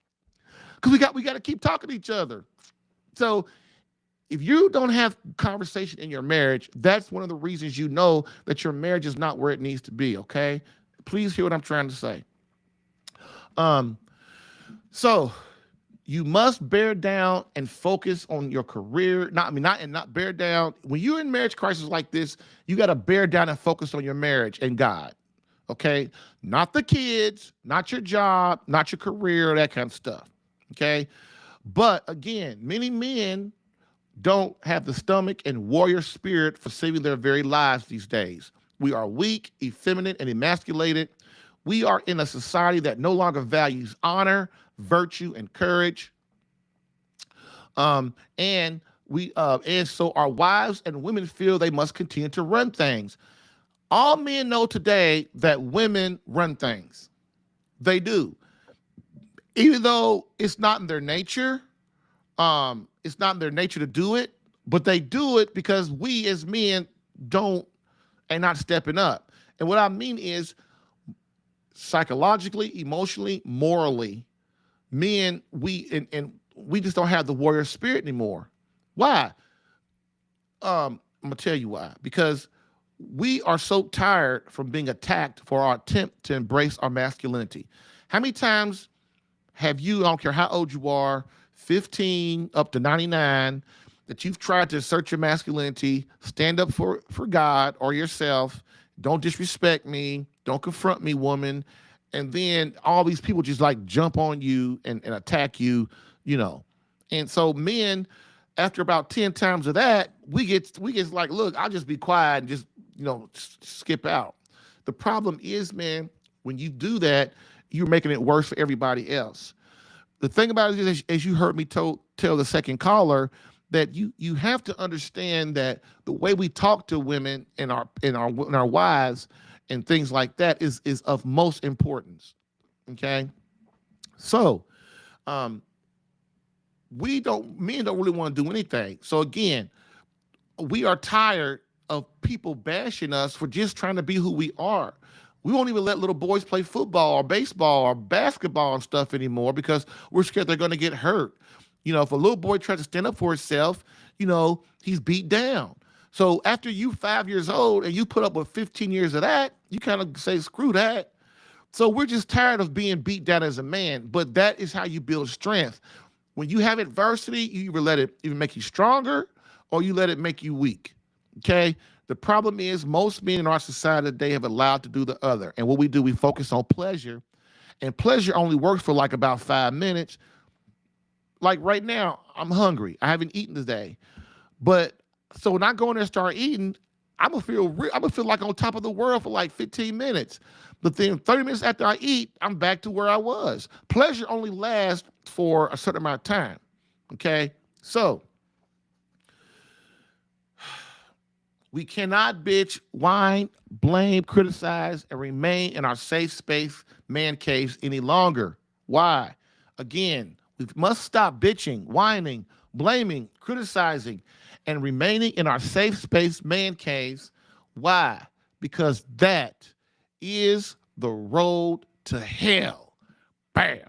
because we got to keep talking to each other. So if you don't have conversation in your marriage, that's one of the reasons you know that your marriage is not where it needs to be. Okay, please hear what I'm trying to say. So you must bear down and focus on your career. Not bear down. When you're in marriage crisis like this, you got to bear down and focus on your marriage and God. Okay, not the kids, not your job, not your career, that kind of stuff. Okay, but again, many men don't have the stomach and warrior spirit for saving their very lives these days. We are weak, effeminate, and emasculated. We are in a society that no longer values honor, virtue, and courage. And so our wives and women feel they must continue to run things. All men know today that women run things. They do. Even though it's not in their nature, it's not in their nature to do it, but they do it because we as men ain't not stepping up. And what I mean is psychologically, emotionally, morally, men, we just don't have the warrior spirit anymore. Why? I'm gonna tell you why. Because we are so tired from being attacked for our attempt to embrace our masculinity. How many times have you, I don't care how old you are, 15 up to 99, that you've tried to assert your masculinity, stand up for God or yourself, don't disrespect me, don't confront me, woman, and then all these people just like jump on you and attack you, And so men, after about 10 times of that, we get like, look, I'll just be quiet and just, skip out. The problem is, man, when you do that, you're making it worse for everybody else. The thing about it is, as you heard me tell the second caller, that you have to understand that the way we talk to women and our wives and things like that is of most importance. Okay, so men don't really want to do anything. So again, we are tired of people bashing us for just trying to be who we are. We won't even let little boys play football or baseball or basketball and stuff anymore because we're scared they're going to get hurt. If a little boy tries to stand up for himself, he's beat down. So after you 5 years old and you put up with 15 years of that, you kind of say, screw that. So we're just tired of being beat down as a man, but that is how you build strength. When you have adversity, you either let it even make you stronger or you let it make you weak. Okay? The problem is most men in our society today have allowed to do the other. And what we do, we focus on pleasure. And pleasure only works for like about 5 minutes. Like right now, I'm hungry. I haven't eaten today. But so when I go in there and start eating, I'm gonna feel like on top of the world for like 15 minutes. But then 30 minutes after I eat, I'm back to where I was. Pleasure only lasts for a certain amount of time. Okay? So we cannot bitch, whine, blame, criticize, and remain in our safe space man caves any longer. Why? Again, we must stop bitching, whining, blaming, criticizing, and remaining in our safe space man caves. Why? because that is the road to hell. Bam.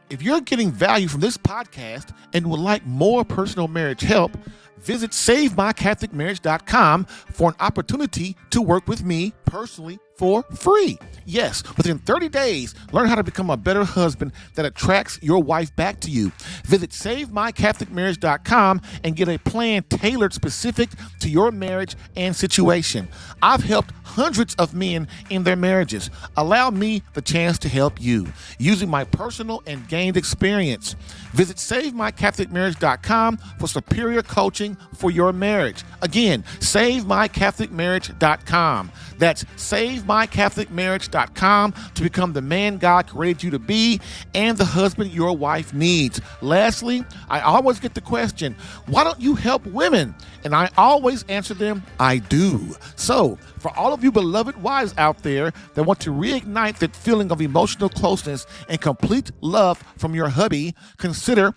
If you're getting value from this podcast and would like more personal marriage help, visit SaveMyCatholicMarriage.com for an opportunity to work with me personally for free. Yes, within 30 days, learn how to become a better husband that attracts your wife back to you. Visit SaveMyCatholicMarriage.com and get a plan tailored specific to your marriage and situation. I've helped hundreds of men in their marriages. Allow me the chance to help you using my personal and gained experience. Visit SaveMyCatholicMarriage.com for superior coaching for your marriage. Again, SaveMyCatholicMarriage.com. That's SaveMyCatholicMarriage.com to become the man God created you to be and the husband your wife needs. Lastly, I always get the question, why don't you help women? And I always answer them, I do. So, for all of you beloved wives out there that want to reignite that feeling of emotional closeness and complete love from your hubby, consider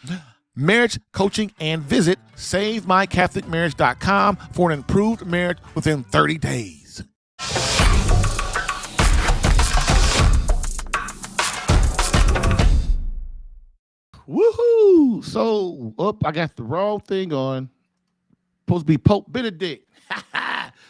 marriage coaching and visit SaveMyCatholicMarriage.com for an improved marriage within 30 days. Woohoo! So, I got the wrong thing on. Supposed to be Pope Benedict.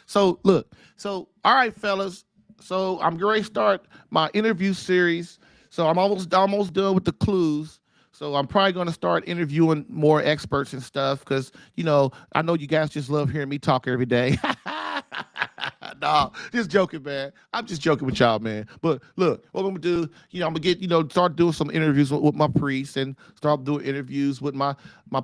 So, look. So, all right, fellas. So, I'm going to start my interview series. So, I'm almost done with the clues. So, I'm probably going to start interviewing more experts and stuff because, I know you guys just love hearing me talk every day. No, just joking, man. I'm just joking with y'all, man. But look, what I'm gonna do, I'm gonna get, start doing some interviews with my priests and start doing interviews with my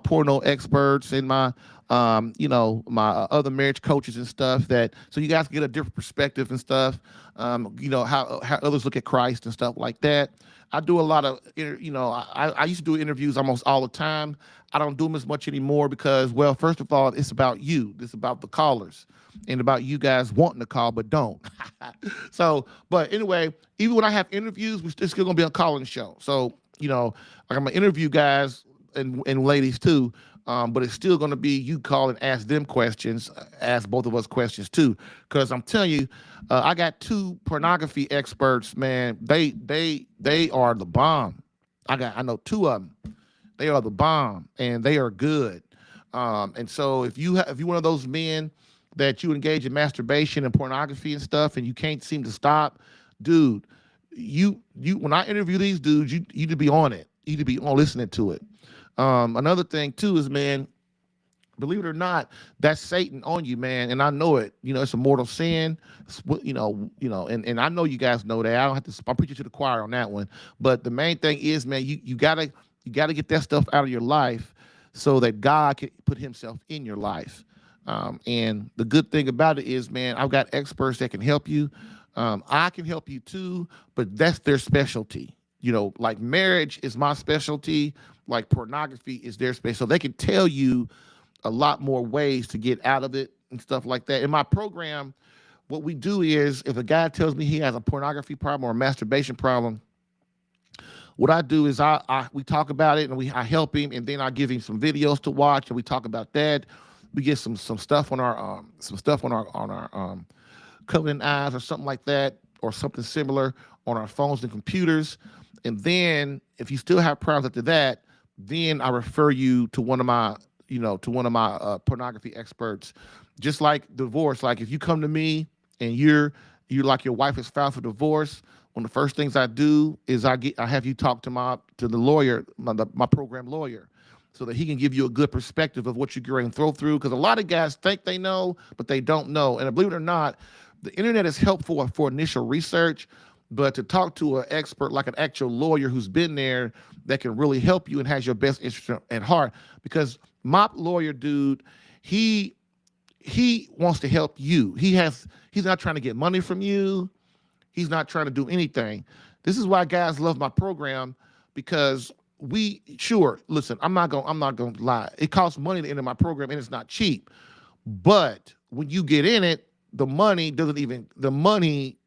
porno experts and my my other marriage coaches and stuff, so you guys get a different perspective and stuff. How others look at Christ and stuff like that. I do a lot of, I used to do interviews almost all the time. I don't do them as much anymore because, well, first of all, it's about you. It's about the callers and about you guys wanting to call but don't. So, but anyway, even when I have interviews, it's still going to be a calling show. So, I'm going to interview guys and ladies too, but it's still going to be you call and ask them questions, ask both of us questions too. Because I'm telling you, I got two pornography experts, man. They are the bomb. I know two of them. They are the bomb, and they are good. And so if you're one of those men that you engage in masturbation and pornography and stuff, and you can't seem to stop, dude, you when I interview these dudes, you need to be on it. You need to be on listening to it. Another thing too is, man, believe it or not, that's Satan on you, man. And I know it. It's a mortal sin. And I know you guys know that. I don't have to. I'm preaching to the choir on that one. But the main thing is, man, you gotta get that stuff out of your life so that God can put Himself in your life. And the good thing about it is, man, I've got experts that can help you. I can help you too, but that's their specialty. Like marriage is my specialty. Like pornography is their specialty. So they can tell you a lot more ways to get out of it and stuff like that. In my program, what we do is if a guy tells me he has a pornography problem or a masturbation problem, what I do is we talk about it and I help him, and then I give him some videos to watch and we talk about that. We get some stuff on our covenant eyes or something like that, or something similar on our phones and computers. And then if you still have problems after that, then I refer you to one of my pornography experts. Just like divorce, like if you come to me and you're like your wife has filed for divorce, one of the first things I do is I have you talk to the lawyer, my program lawyer, so that he can give you a good perspective of what you're going to throw through. Because a lot of guys think they know, but they don't know. And believe it or not, the internet is helpful for initial research, but to talk to an expert like an actual lawyer who's been there that can really help you and has your best interest at heart. Because my lawyer dude, he wants to help you. He's not trying to get money from you. He's not trying to do anything. This is why guys love my program, because listen, I'm not gonna lie. It costs money to enter my program and it's not cheap. But when you get in it, the money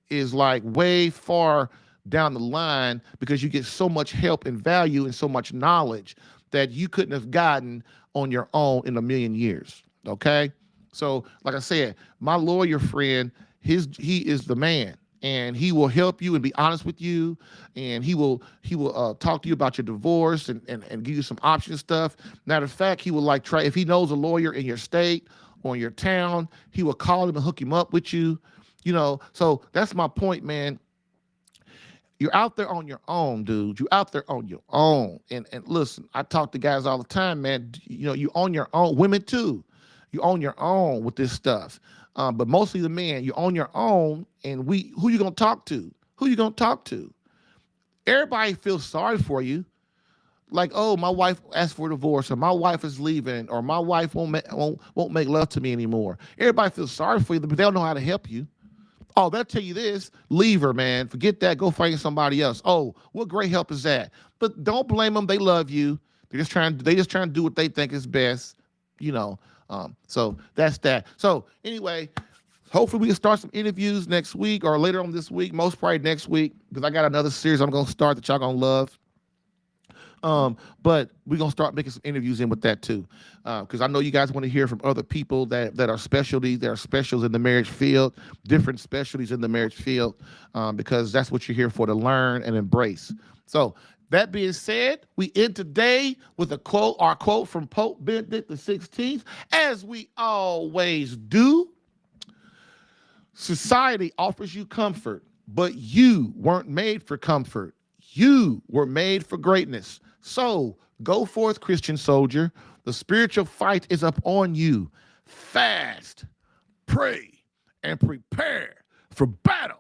is like way far down the line, because you get so much help and value and so much knowledge that you couldn't have gotten on your own in a million years. Okay? So, like I said, my lawyer friend, he is the man, and he will help you and be honest with you, and he will talk to you about your divorce and give you some option stuff. Matter of fact, he will like try, if he knows a lawyer in your state or in your town, he will call him and hook him up with you. So that's my point, man. You're out there on your own, dude. You're out there on your own. And listen, I talk to guys all the time, man. You on your own. Women too. You on your own with this stuff. But mostly the men, you're on your own. And who you gonna talk to? Who you gonna talk to? Everybody feels sorry for you. Like, oh, my wife asked for a divorce, or my wife is leaving, or my wife won't make love to me anymore. Everybody feels sorry for you, but they don't know how to help you. Oh, they'll tell you this, leave her, man. Forget that. Go find somebody else. Oh, what great help is that? But don't blame them. They love you. They just trying to do what they think is best, So that's that. So anyway, hopefully we can start some interviews next week or later on this week, most probably next week, because I got another series I'm going to start that y'all going to love. But we're going to start making some interviews in with that too. Because I know you guys want to hear from other people that are specialties, that are specials in the marriage field, different specialties in the marriage field, because that's what you're here for, to learn and embrace. So that being said, we end today with our quote from Pope Benedict XVI, as we always do. Society offers you comfort, but you weren't made for comfort. You were made for greatness. So go forth, Christian soldier. The spiritual fight is up on you. Fast, pray, and prepare for battle.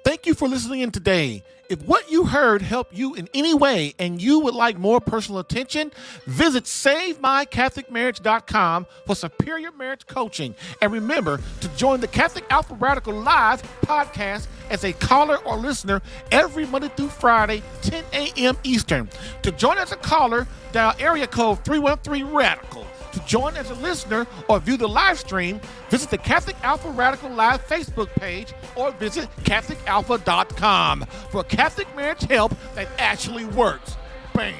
Thank you for listening in today. If what you heard helped you in any way and you would like more personal attention, visit SaveMyCatholicMarriage.com for superior marriage coaching. And remember to join the Catholic Alpha Radical Live podcast as a caller or listener every Monday through Friday, 10 a.m. Eastern. To join as a caller, dial area code 313-RADICAL. To join as a listener or view the live stream, visit the Catholic Alpha Radical Live Facebook page or visit CatholicAlpha.com for Catholic marriage help that actually works. Bam.